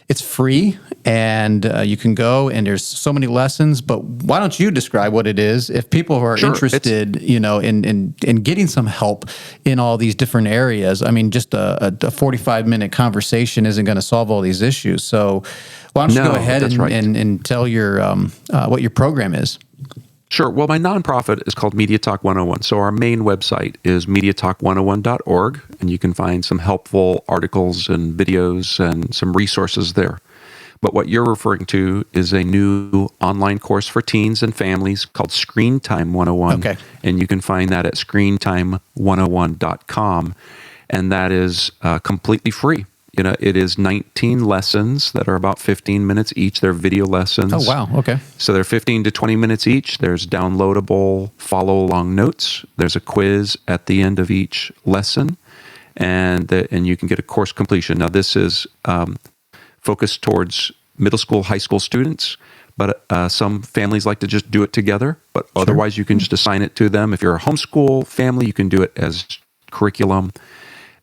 it's free, and you can go, and there's so many lessons. But why don't you describe what it is? If people who are interested, in getting some help in all these different areas, I mean, just a 45-minute conversation isn't going to solve all these issues. So why don't you go ahead and tell your what your program is? Sure. Well, my nonprofit is called Media Talk 101. So our main website is MediaTalk101.org, and you can find some helpful articles and videos and some resources there. But what you're referring to is a new online course for teens and families called Screentime 101. Okay. And you can find that at screentime101.com. And that is completely free. It is 19 lessons that are about 15 minutes each. They're video lessons. Oh, wow. Okay. So they're 15 to 20 minutes each. There's downloadable follow-along notes. There's a quiz at the end of each lesson, and you can get a course completion. Now, this is focused towards middle school, high school students, but some families like to just do it together. But otherwise, you can just assign it to them. If you're a homeschool family, you can do it as curriculum.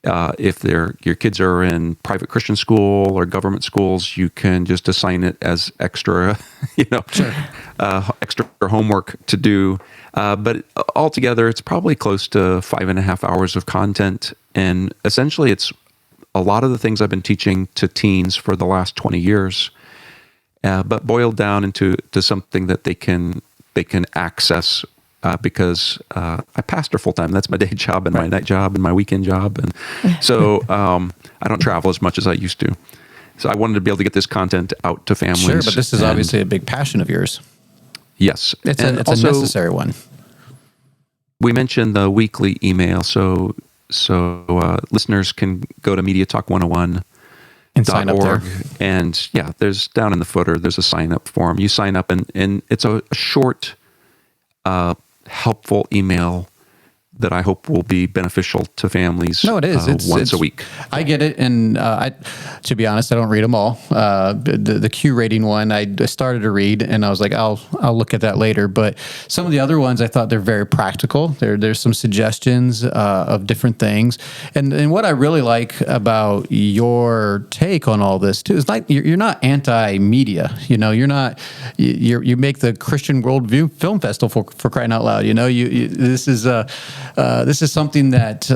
If your kids are in private Christian school or government schools, you can just assign it as extra, extra homework to do. But altogether, it's probably close to 5.5 hours of content. And essentially, it's a lot of the things I've been teaching to teens for the last 20 years, but boiled down into something that they can access. Because I pastor full time. That's my day job and my night job and my weekend job. And so I don't travel as much as I used to. So I wanted to be able to get this content out to families. Sure, but this is obviously a big passion of yours. Yes. It's a necessary one. We mentioned the weekly email. So listeners can go to MediaTalk101.org and sign up there. And there's down in the footer, there's a sign up form. You sign up and it's a short, helpful email that I hope will be beneficial to families. No, it is. Once a week. I get it, and to be honest, I don't read them all. The Q rating one, I started to read, and I was like, I'll look at that later. But some of the other ones, I thought they're very practical. There's some suggestions of different things, and what I really like about your take on all this too is like you're not anti-media. You're not. You make the Christian Worldview Film Festival for crying out loud. This is something that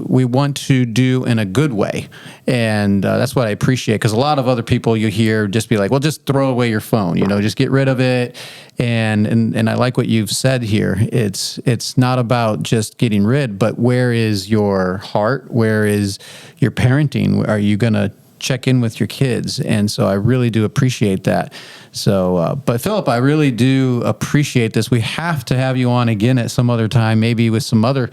we want to do in a good way. And that's what I appreciate, because a lot of other people you hear just be like, well, just throw away your phone, just get rid of it. And I like what you've said here. It's not about just getting rid, but where is your heart? Where is your parenting? Are you going to check in with your kids? And so I really do appreciate that. So, but Phillip, I really do appreciate this. We have to have you on again at some other time, maybe with some other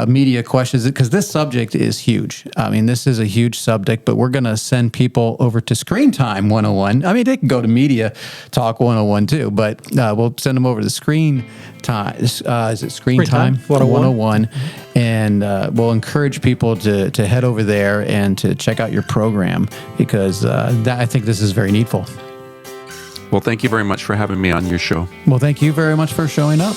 media questions, because this subject is huge. I mean, this is a huge subject, but we're going to send people over to Screentime 101. I mean, they can go to Media Talk 101 too, but we'll send them over to Screentime. Is it Screentime 101? And we'll encourage people to head over there and to check out your program, because I think this is very needful. Well, thank you very much for having me on your show. Well, thank you very much for showing up.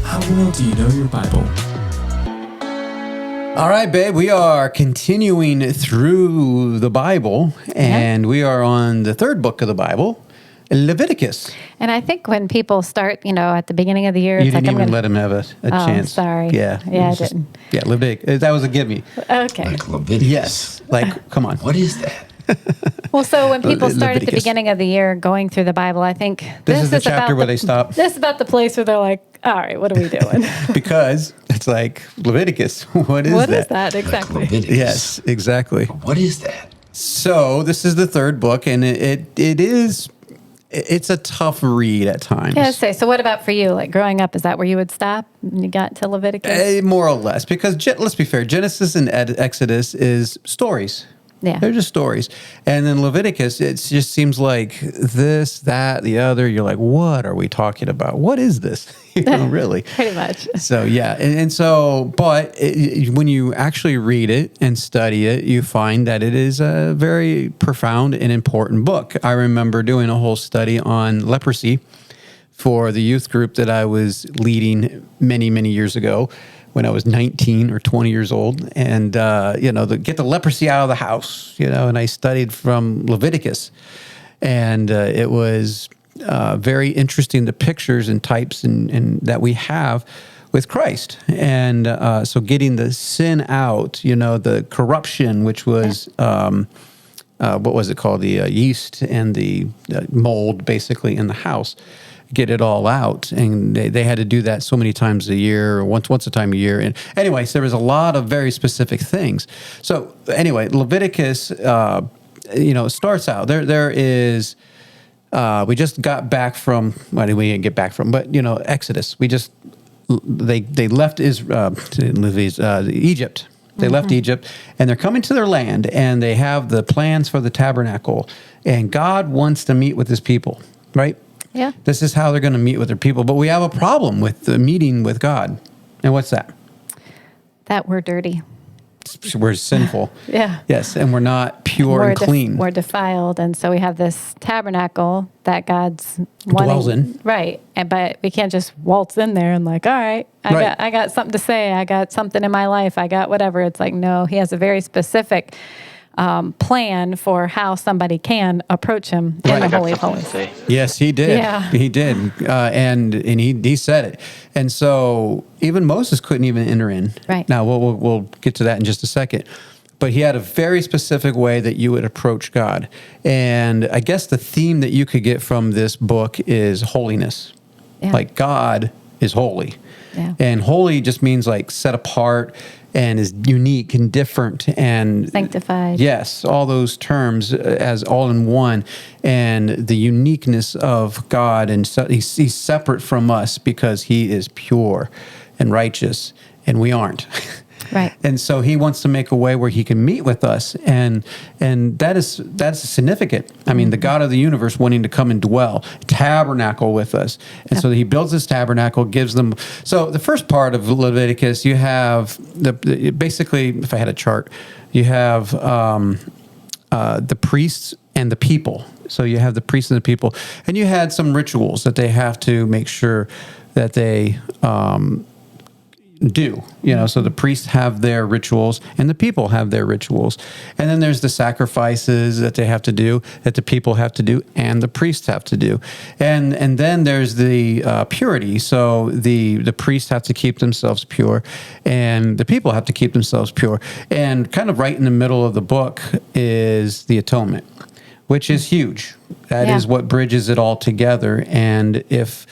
How well do you know your Bible? All right, babe, we are continuing through the Bible, and we are on the third book of the Bible, Leviticus. And I think when people start, at the beginning of the year, You it's didn't like, even let him have a chance. Sorry. Yeah. Yeah, I didn't. Yeah, Leviticus. That was a gimme. Okay. Like Leviticus. Yes. Like, come on. What is that? Well, so when people start at the Leviticus. beginning of the year going through the Bible, I think This is the chapter about where they stop. This is about the place where they're like, all right, what are we doing? Because it's like, Leviticus. What is What that? is that exactly? Leviticus. Yes, exactly. What is that? So this is the third book, and it's a tough read at times. Yeah, so what about for you? Like growing up, is that where you would stop when you got to Leviticus? More or less, because let's be fair, Genesis and Exodus is stories. Yeah. They're just stories. And then Leviticus, it just seems like this, that, the other. You're like, what are we talking about? What is this? Really. Pretty much. So, yeah. But when you actually read it and study it, you find that it is a very profound and important book. I remember doing a whole study on leprosy for the youth group that I was leading many, many years ago, when I was 19 or 20 years old, and get the leprosy out of the house, and I studied from Leviticus, and it was very interesting, the pictures and types and that we have with Christ, and so getting the sin out, the corruption, which was what was it called, the yeast and the mold, basically, in the house. Get it all out, and they had to do that so many times a year, or once a time a year. And anyway, so there was a lot of very specific things. So anyway, Leviticus, starts out there is. We just got back from. Well, we didn't get back from, but Exodus. They left Egypt. They left Egypt, and they're coming to their land, and they have the plans for the tabernacle, and God wants to meet with His people, right? Yeah. This is how they're going to meet with their people. But we have a problem with the meeting with God. And what's that? That we're dirty. We're sinful. Yeah. Yes, and we're not pure and clean. We're defiled. And so we have this tabernacle that God's dwells in. Right. But we can't just waltz in there and like, all right, I got something to say. I got something in my life. I got whatever. It's like, no, He has a very specific plan for how somebody can approach Him in the Holy of Holies. Yes, He did. Yeah. He did. And he said it. And so even Moses couldn't even enter in. Right. Now, we'll get to that in just a second. But he had a very specific way that you would approach God. And I guess the theme that you could get from this book is holiness. Yeah. Like God is holy. Yeah. And holy just means like set apart and is unique and different and Sanctified. Yes, all those terms as all in one, and the uniqueness of God, and so he's separate from us because He is pure and righteous, and we aren't. Right. And so He wants to make a way where He can meet with us, and that's significant. I mean, the God of the universe wanting to come and dwell, tabernacle with us, and so He builds this tabernacle, gives them. So the first part of Leviticus, you have basically, if I had a chart, you have the priests and the people. So you have the priests and the people, and you had some rituals that they have to make sure that they do, so the priests have their rituals and the people have their rituals. And then there's the sacrifices that they have to do, that the people have to do, and the priests have to do. And then there's the purity. So the priests have to keep themselves pure and the people have to keep themselves pure. And kind of right in the middle of the book is the atonement, which is huge. That is what bridges it all together. And if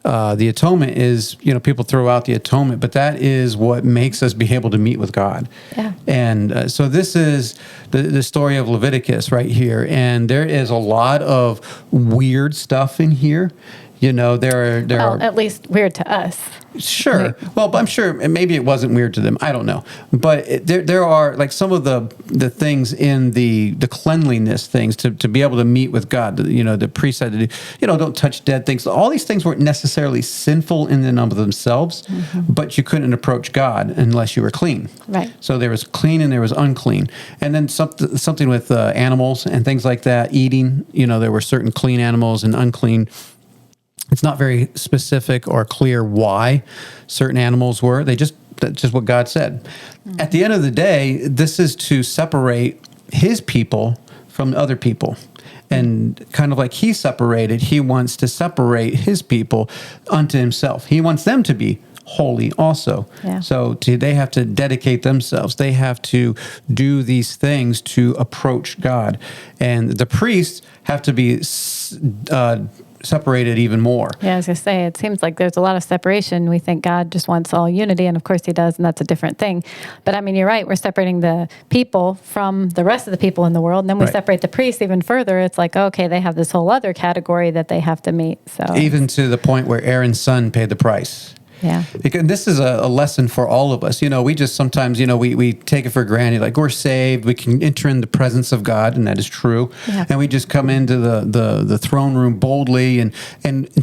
the atonement is, people throw out the atonement, but that is what makes us be able to meet with God. Yeah. And so this is the story of Leviticus right here. And there is a lot of weird stuff in here. There are at least weird to us. Sure. Right. Well, I'm sure maybe it wasn't weird to them. I don't know. But there are like some of the things in the cleanliness things to be able to meet with God. The priest had to do, don't touch dead things. All these things weren't necessarily sinful in and of themselves, but you couldn't approach God unless you were clean. Right. So there was clean and there was unclean. And then something with animals and things like that, eating, there were certain clean animals and unclean. It's not very specific or clear why certain animals were. That's just what God said. At the end of the day, this is to separate His people from other people. And kind of like he separated, he wants to separate his people unto himself. He wants them to be holy also. Yeah. So they have to dedicate themselves. They have to do these things to approach God. And the priests have to be separated even more. Yeah, I was going to say, it seems like there's a lot of separation. We think God just wants all unity, and of course he does, and that's a different thing. But I mean, you're right. We're separating the people from the rest of the people in the world, and then we separate the priests even further. It's like, okay, they have this whole other category that they have to meet. So even to the point where Aaron's son paid the price. Yeah. Because this is a lesson for all of us. We just sometimes, we take it for granted. Like, we're saved, we can enter in the presence of God, and that is true. Yeah. And we just come into the throne room boldly. And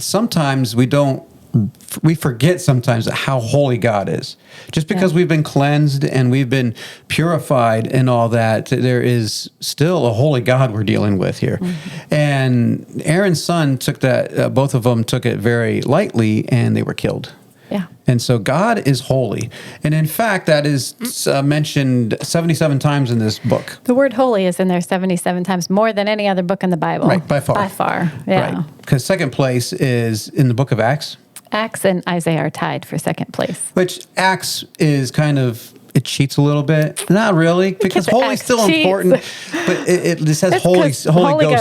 sometimes we forget sometimes how holy God is. Just because we've been cleansed and we've been purified and all that, there is still a holy God we're dealing with here. Mm-hmm. And Aaron's son took that, both of them took it very lightly, and they were killed. Yeah. And so God is holy. And in fact, that is mentioned 77 times in this book. The word holy is in there 77 times, more than any other book in the Bible. Right, by far. By far, yeah. Right. Because second place is in the book of Acts. Acts and Isaiah are tied for second place. Which Acts is kind of, it cheats a little bit. Not really, because holy's still cheats. important, but it just says Holy Ghost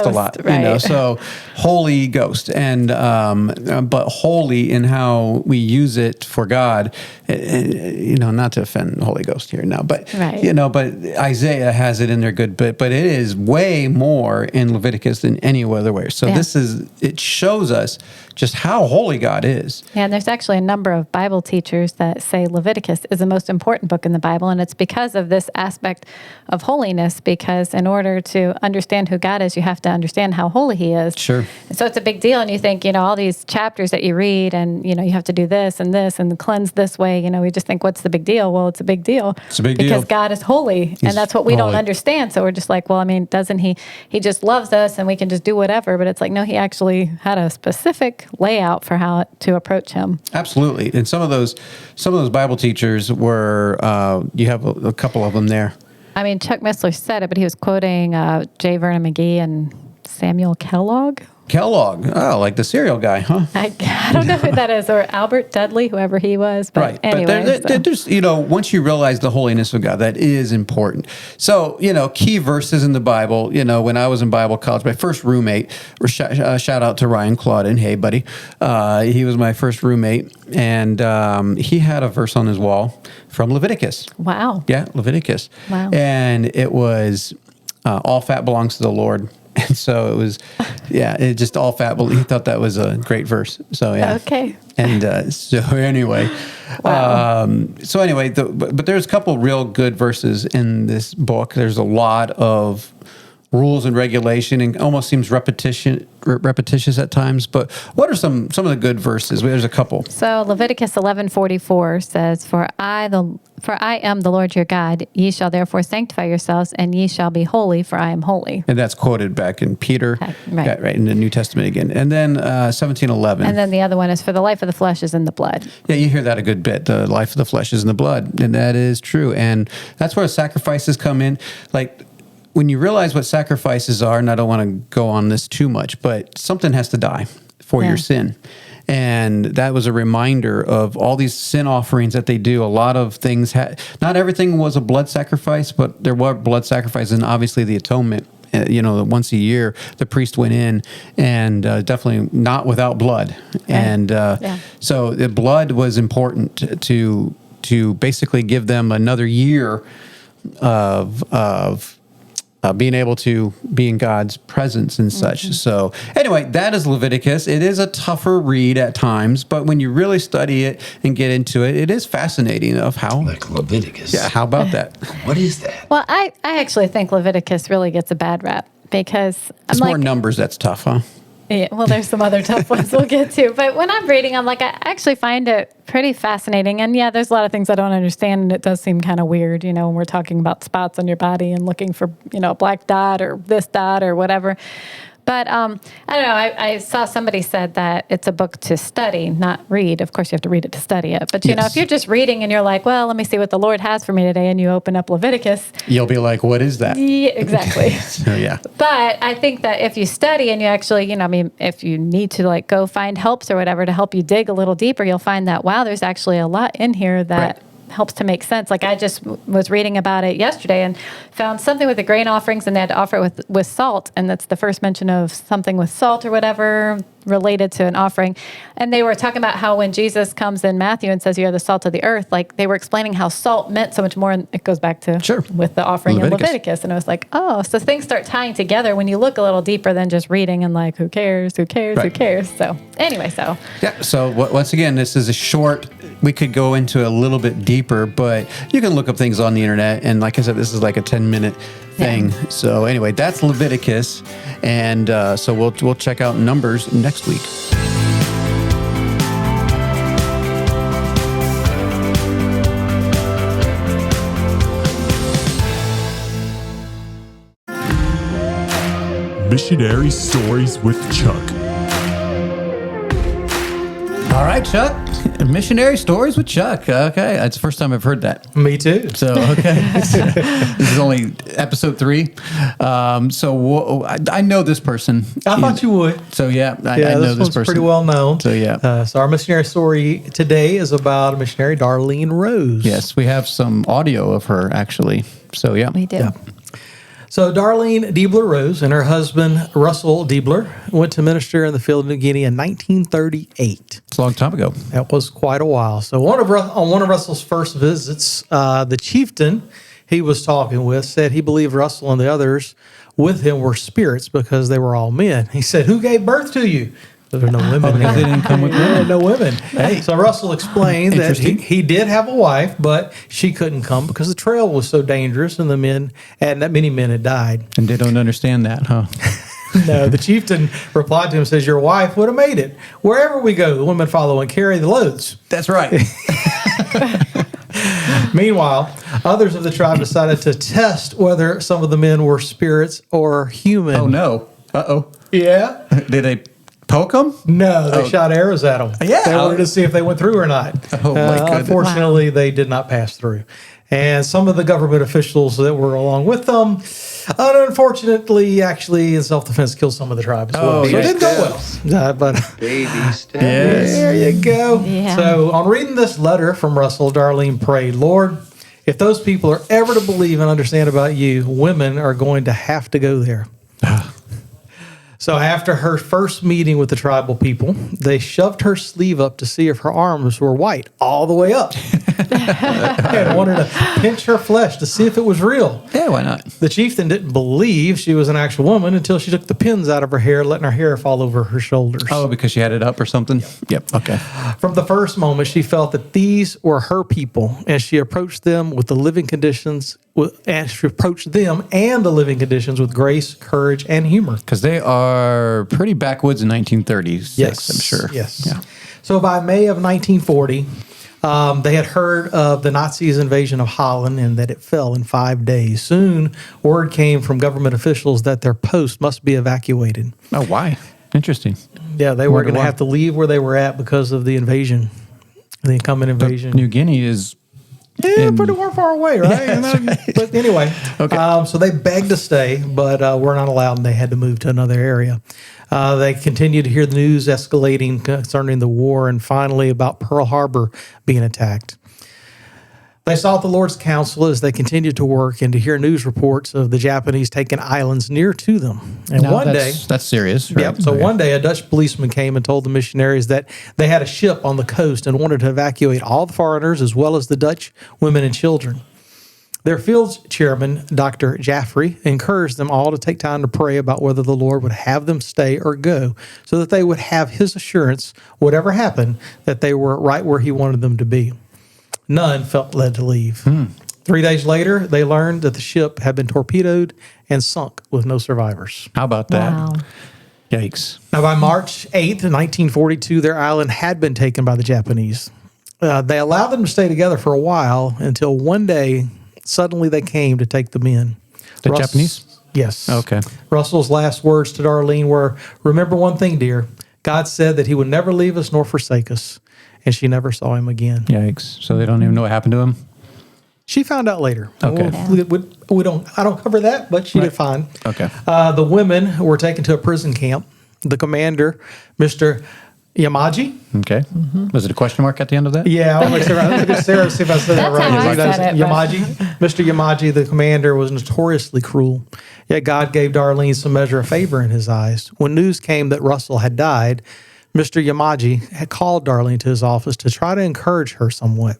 a lot, right. So Holy Ghost, and but holy in how we use it for God, not to offend the Holy Ghost here now, but right. But Isaiah has it in there good bit, but it is way more in Leviticus than any other way. So it shows us just how holy God is. Yeah, and there's actually a number of Bible teachers that say Leviticus is the most important book in the Bible, and it's because of this aspect of holiness, because in order to understand who God is, you have to understand how holy he is. Sure. And so it's a big deal, and you think, all these chapters that you read, and, you have to do this and cleanse this way, we just think, what's the big deal? Well, it's a big deal. It's a big deal. Because God is holy, and that's what we don't understand. So we're just like, well, I mean, doesn't he just loves us, and we can just do whatever, but it's like, no, he actually had a specific layout for how to approach him. Absolutely. And some of those Bible teachers were, you have a couple of them there. I mean, Chuck Missler said it, but he was quoting J. Vernon McGee and Samuel Kellogg. Kellogg. Oh, like the cereal guy, huh? I don't know who that is, or Albert Dudley, whoever he was. But right. anyway. But there's, once you realize the holiness of God, that is important. So, key verses in the Bible, when I was in Bible college, my first roommate, shout out to Ryan Clauden. Hey, buddy. He was my first roommate, and he had a verse on his wall from Leviticus. Wow. Yeah, Leviticus. Wow. And it was, all fat belongs to the Lord. And so it was, it just all fat. He thought that was a great verse. So, yeah. Okay. And so anyway, wow. But there's a couple real good verses in this book. There's a lot of rules and regulation, and almost seems repetitious at times. But what are some of the good verses? There's a couple. So Leviticus 11:44 says, "For I am the Lord your God. Ye shall therefore sanctify yourselves, and ye shall be holy, for I am holy." And that's quoted back in Peter, right in the New Testament again. And then 17:11. And then the other one is, "For the life of the flesh is in the blood." Yeah, you hear that a good bit. The life of the flesh is in the blood, and that is true. And that's where sacrifices come in. Like, when you realize what sacrifices are, and I don't want to go on this too much, but something has to die for your sin. And that was a reminder of all these sin offerings that they do. A lot of things, not everything was a blood sacrifice, but there were blood sacrifices, and obviously the atonement. Once a year, the priest went in, and definitely not without blood. And so the blood was important to basically give them another year of being able to be in God's presence and such. Mm-hmm. So anyway, that is Leviticus. It is a tougher read at times, but when you really study it and get into it, it is fascinating of how... Like Leviticus. Yeah, how about that? What is that? Well, I actually think Leviticus really gets a bad rap, because... It's more numbers that's tough, huh? Yeah, well, there's some other tough ones we'll get to. But when I'm reading, I'm like, I actually find it pretty fascinating. And yeah, there's a lot of things I don't understand, and it does seem kind of weird, when we're talking about spots on your body and looking for, a black dot or this dot or whatever. But I don't know. I saw somebody said that it's a book to study, not read. Of course, you have to read it to study it. But, you know, if you're just reading and you're like, well, let me see what the Lord has for me today, and you open up Leviticus. You'll be like, what is that? Yeah, exactly. So, yeah. But I think that if you study and you actually, you know, I mean, if you need to like go find helps or whatever to help you dig a little deeper, you'll find that, wow, there's actually a lot in here that helps to make sense. Like I just was reading about it yesterday and found something with the grain offerings, and they had to offer it with salt. And that's the first mention of something with salt or whatever related to an offering. And they were talking about how when Jesus comes in Matthew and says, you're the salt of the earth, like they were explaining how salt meant so much more. And it goes back to with the offering in Leviticus. And I was like, oh, so things start tying together when you look a little deeper than just reading and like, who cares? Who cares? So anyway, Yeah. So once again, this is a short, we could go into a little bit deeper, but you can look up things on the internet. And like I said, this is like a 10-minute thing. Yeah. So anyway, that's Leviticus. And so we'll check out Numbers next week. Missionary Stories with Chuck. All right, Chuck. Missionary Stories with Chuck. Okay. That's the first time I've heard that. Me too. So, okay. This is only episode 3. So I know this person. I thought you would. So, yeah, I know this person. Pretty well known. So, yeah. So our missionary story today is about missionary Darlene Rose. Yes, we have some audio of her, actually. So, yeah. we do. Yeah. So Darlene Diebler Rose and her husband, Russell Diebler, went to minister in the field of New Guinea in 1938. It's a long time ago. That was quite a while. So on one of Russell's first visits, the chieftain he was talking with said he believed Russell and the others with him were spirits because they were all men. He said, "Who gave birth to you?" There were no women. Because they didn't come with women. No women. Hey. So Russell explained that he did have a wife, but she couldn't come because the trail was so dangerous and that many men had died. And they don't understand that, huh? No, the chieftain replied to him, says, "Your wife would have made it. Wherever we go, the women follow and carry the loads." That's right. Meanwhile, others of the tribe decided to test whether some of the men were spirits or human. Oh, no. Uh-oh. Yeah? Did they poke them? No, they shot arrows at them. Yeah. They wanted to see if they went through or not. Oh, my goodness. Unfortunately, they did not pass through. And some of the government officials that were along with them, unfortunately, actually, in self-defense, killed some of the tribe as well. So it didn't go well. But Baby steps. there you go. Yeah. So on reading this letter from Russell, Darlene prayed, "Lord, if those people are ever to believe and understand about you, women are going to have to go there." So after her first meeting with the tribal people, they shoved her sleeve up to see if her arms were white all the way up. And wanted to pinch her flesh to see if it was real. Yeah, why not? The chieftain didn't believe she was an actual woman until she took the pins out of her hair, letting her hair fall over her shoulders. Oh, because she had it up or something? Yep. Okay. From the first moment, she felt that these were her people, and she approached them with the living conditions, and she approached them and the living conditions with grace, courage, and humor. Because they are pretty backwoods in 1936, Yes, I'm sure. Yes. Yeah. So by May of 1940, they had heard of the Nazis' invasion of Holland and that it fell in 5 days. Soon, word came from government officials that their post must be evacuated. Oh, why? Interesting. Yeah, they were Wonder going to why. have to leave where they were at because of the invasion, the incoming invasion. New Guinea is... Pretty far away, right? Yeah, But anyway, Okay. So they begged to stay, but were not allowed, and they had to move to another area. They continued to hear the news escalating concerning the war, and finally about Pearl Harbor being attacked. They sought the Lord's counsel as they continued to work and to hear news reports of the Japanese taking islands near to them. And Now, one day... that's serious, right? Yep. So one day, a Dutch policeman came and told the missionaries that they had a ship on the coast and wanted to evacuate all the foreigners as well as the Dutch women and children. Their field chairman, Dr. Jaffrey, encouraged them all to take time to pray about whether the Lord would have them stay or go, so that they would have his assurance, whatever happened, that they were right where he wanted them to be. None felt led to leave. 3 days later, they learned that the ship had been torpedoed and sunk with no survivors. How about that? Wow. Yikes. Now, by March 8th, 1942, their island had been taken by the Japanese. They allowed them to stay together for a while until one day, suddenly they came to take them in. The Japanese? Yes. Okay. Russell's last words to Darlene were, "Remember one thing, dear. God said that he would never leave us nor forsake us." And she never saw him again. Yikes. So they don't even know what happened to him? She found out later. Okay. I don't cover that, but she did find. Okay. The women were taken to a prison camp. The commander, Mr. Yamaji. Okay. Was it a question mark at the end of that? Yeah, I want to look at Sarah, see if I said that That's right. how I said it, but- Yamaji. Mr. Yamaji, the commander, was notoriously cruel. Yet God gave Darlene some measure of favor in his eyes. When news came that Russell had died, Mr. Yamaji had called Darlene to his office to try to encourage her somewhat.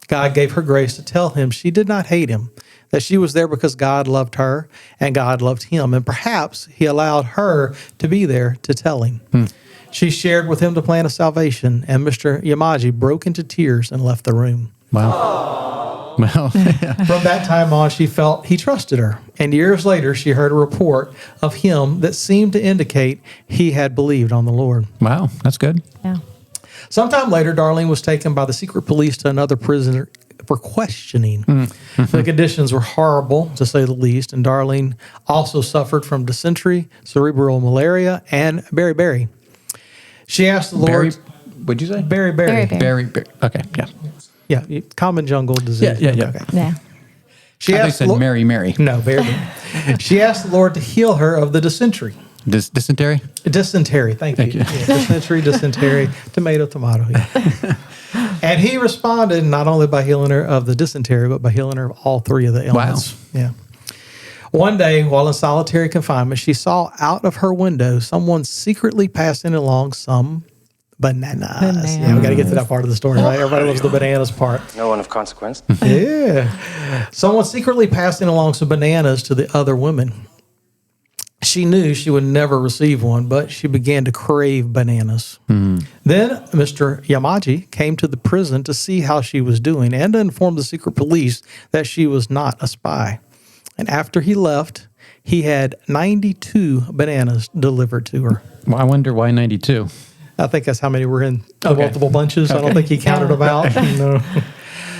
God gave her grace to tell him she did not hate him, that she was there because God loved her and God loved him, and perhaps he allowed her to be there to tell him. She shared with him the plan of salvation, and Mr. Yamaji broke into tears and left the room. Wow. Well, From that time on, she felt he trusted her. And years later, she heard a report of him that seemed to indicate he had believed on the Lord. wow. That's good. Yeah. Sometime later, Darlene was taken by the secret police to another prisoner for questioning. The conditions were horrible, to say the least, and Darlene also suffered from dysentery, cerebral malaria, and beriberi. She asked the Lord... What'd you say? Beriberi. Beriberi. Okay. Yeah. Yeah, common jungle disease. Yeah. Okay. Yeah. She I thought you asked said the Lord- Mary. No, beriberi. She asked the Lord to heal her of the dysentery. Dysentery? Dysentery, thank you. Yeah, dysentery, tomato. Yeah. And he responded not only by healing her of the dysentery, but by healing her of all three of the ailments. Wow. Yeah. One day, while in solitary confinement, she saw out of her window someone secretly passing along some bananas. Yeah, we got to get to that part of the story, right? Everybody loves the bananas part. No one of consequence. Yeah. Someone secretly passing along some bananas to the other women. She knew she would never receive one, but she began to crave bananas. Then Mr. Yamaji came to the prison to see how she was doing and to inform the secret police that she was not a spy. And after he left, he had 92 bananas delivered to her. Well, I wonder why 92. I think that's how many were in the Okay. multiple bunches. I don't think he counted them out. No.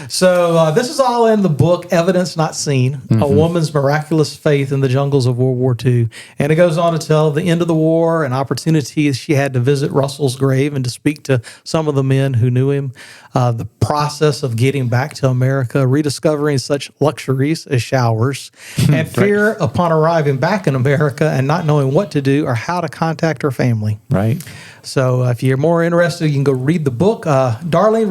So this is all in the book, Evidence Not Seen, A Woman's Miraculous Faith in the Jungles of World War II. And it goes on to tell the end of the war and opportunities she had to visit Russell's grave and to speak to some of the men who knew him, the process of getting back to America, rediscovering such luxuries as showers, and fear upon arriving back in America and not knowing what to do or how to contact her family. Right. So if you're more interested, you can go read the book. Darlene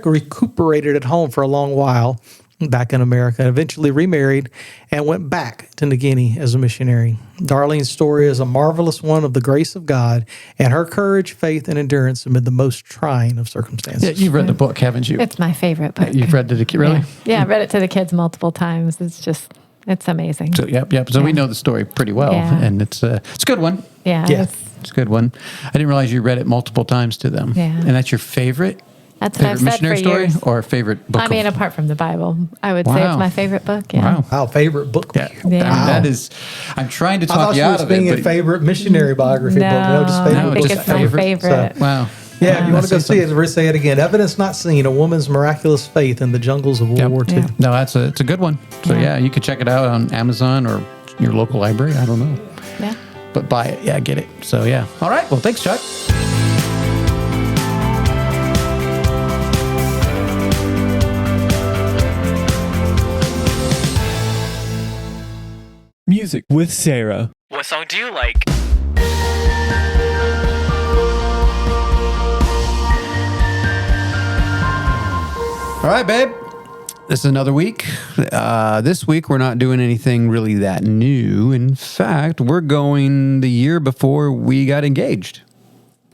recuperated at home for a long while back in America, and eventually remarried and went back to New Guinea as a missionary. Darlene's story is a marvelous one of the grace of God and her courage, faith, and endurance amid the most trying of circumstances. Yeah, you've read the book, haven't you? It's my favorite book. You've read it, really? Yeah, I read it to the kids multiple times. It's amazing. So, yep. So we know the story pretty well, Yeah. and it's a good one. Yeah. Yeah. It's a good one. I didn't realize you read it multiple times to them. Yeah. And that's your favorite? That's what I've said missionary for story years. or favorite book? I mean, apart from the Bible, I would say Wow. it's my favorite book. Yeah. Wow. Wow, favorite book. Yeah. Yeah. I mean, Wow. that is, I'm trying to I thought talk she you out was of being it. a But favorite missionary biography book. No, just favorite No, I think just it's my favorite. favorite. wow. Yeah, if you want to go That's see it, say it again. Evidence Not Seen, A Woman's Miraculous Faith in the Jungles of World Yep. War II. Yeah. No, it's a good one. So, Yeah. you could check it out on Amazon or your local library. I don't know. Yeah. But buy it. Yeah, get it. So, yeah. All right. Well, thanks, Chuck. Music with Sarah. What song do you like? All right, babe. This is another week. This week, we're not doing anything really that new. In fact, we're going the year before we got engaged.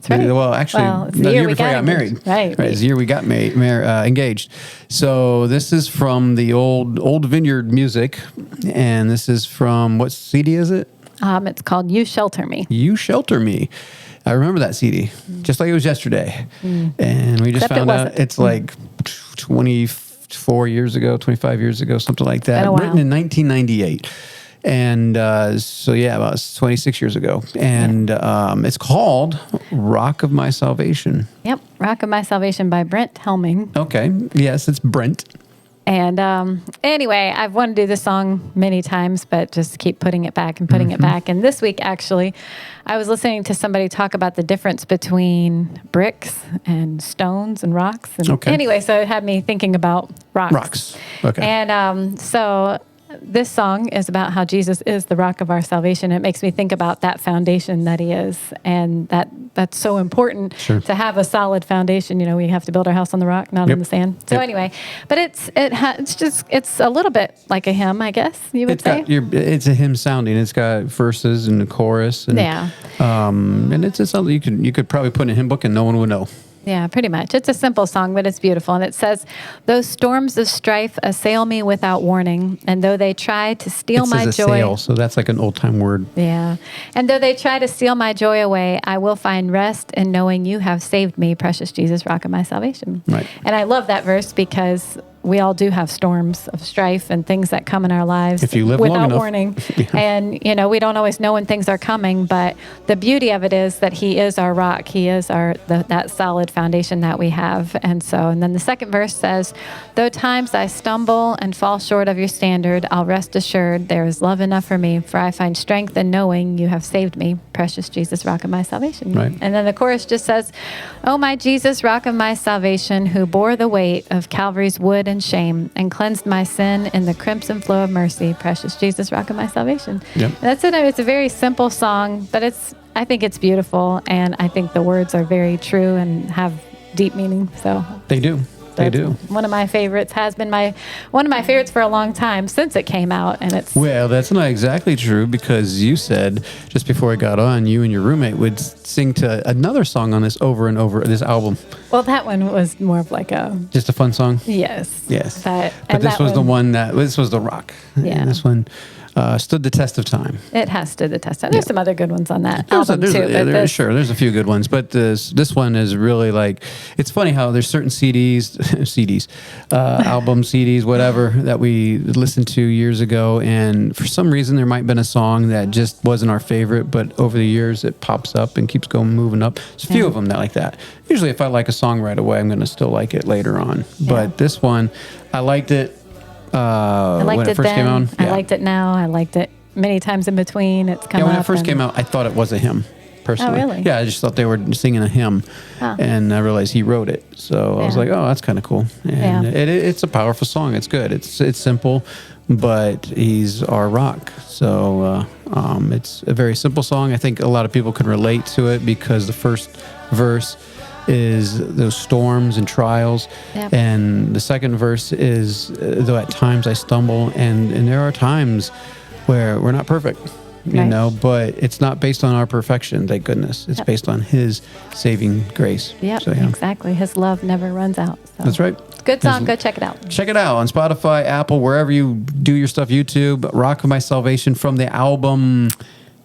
That's right. Well, actually, Well, it's the year before I got engaged. married. Right. It's the year we got engaged. So this is from the old Vineyard Music, and this is from what CD is it? It's called You Shelter Me. You Shelter Me. I remember that CD, just like it was yesterday. And we just Except it found out wasn't. it's like 24 years ago, 25 years ago, something like that. Been a while. Written in 1998. And about 26 years ago. And it's called Rock of My Salvation. Yep. Rock of My Salvation by Brent Helming. Okay. Yes, it's Brent. And anyway, I've wanted to do this song many times, but just keep putting it back and putting it back. And this week, actually, I was listening to somebody talk about the difference between bricks and stones and rocks. And anyway, so it had me thinking about rocks. Okay. And so this song is about how Jesus is the rock of our salvation. It makes me think about that foundation that he is, and that's so important to have a solid foundation. You know, we have to build our house on the rock, not on the sand. So anyway, but it's a little bit like a hymn, I guess you would say. It's a hymn sounding. It's got verses and a chorus. And, and it's something you could probably put in a hymn book and no one would know. Yeah, pretty much. It's a simple song, but it's beautiful. And it says, "Those storms of strife assail me without warning, and though they try to steal my joy." Assail, so that's like an old-time word. Yeah. "And though they try to steal my joy away, I will find rest in knowing you have saved me, precious Jesus, rock of my salvation." Right. And I love that verse because we all do have storms of strife and things that come in our lives if you live long without enough. warning. And, you know, we don't always know when things are coming, but the beauty of it is that he is our rock. He is that solid foundation that we have. And then the second verse says, "Though times I stumble and fall short of your standard, I'll rest assured there is love enough for me, for I find strength in knowing you have saved me, precious Jesus, rock of my salvation." Right. And then the chorus just says, "Oh, my Jesus, rock of my salvation, who bore the weight of Calvary's wood and shame and cleansed my sin in the crimson flow of mercy, precious Jesus, rock of my salvation." Yep. That's it. It's a very simple song, but I think it's beautiful, and I think the words are very true and have deep meaning. So They do. They do. One of my favorites has been one of my favorites for a long time since it came out, and it's Well, that's not exactly true, because you said just before I got on, you and your roommate would sing to another song on this over and over, this album. well, that one was more of like a Just a fun song. yes, Yes. but This was the rock. Yeah. And this one stood the test of time. It has stood the test. There's some other good ones on that There's album too. there's a few good ones, but this one is really like, it's funny how there's certain albums, CDs, whatever, that we listened to years ago, and for some reason there might have been a song that just wasn't our favorite, but over the years it pops up and keeps moving up. There's a few of them that like that. Usually if I like a song right away, I'm going to still like it later on. But this one, I liked it. I liked when it it first then. came out. I liked it now. I liked it many times in between. It's come when up. it first came out, I thought it was a hymn, personally. Oh, really? Yeah, I just thought they were singing a hymn, and I realized he wrote it. So I was like, oh, that's kind of cool. And it's a powerful song. It's good. It's simple, but he's our rock. So it's a very simple song. I think a lot of people can relate to it because the first verse is those storms and trials, and the second verse is though at times I stumble, and there are times where we're not perfect, you know, but it's not based on our perfection, thank goodness. It's based on his saving grace. Exactly. His love never runs out. So. That's right. Good song. Go check it out. Check it out on Spotify, Apple, wherever you do your stuff, YouTube. Rock of My Salvation from the album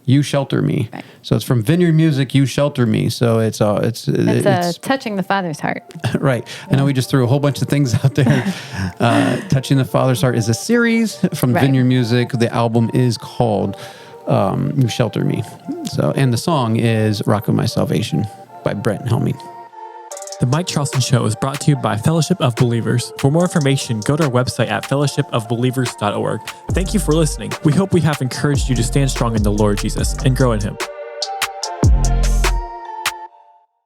You Shelter Me. Right. So it's from Vineyard Music, You Shelter Me. So it's touching the Father's heart. Right. Yeah. I know we just threw a whole bunch of things out there. Touching the Father's Heart is a series from Vineyard Music. The album is called You Shelter Me. So, and the song is Rock of My Salvation by Brent Helmy. The Mike Charleston Show is brought to you by Fellowship of Believers. For more information, go to our website at fellowshipofbelievers.org. Thank you for listening. We hope we have encouraged you to stand strong in the Lord Jesus and grow in Him.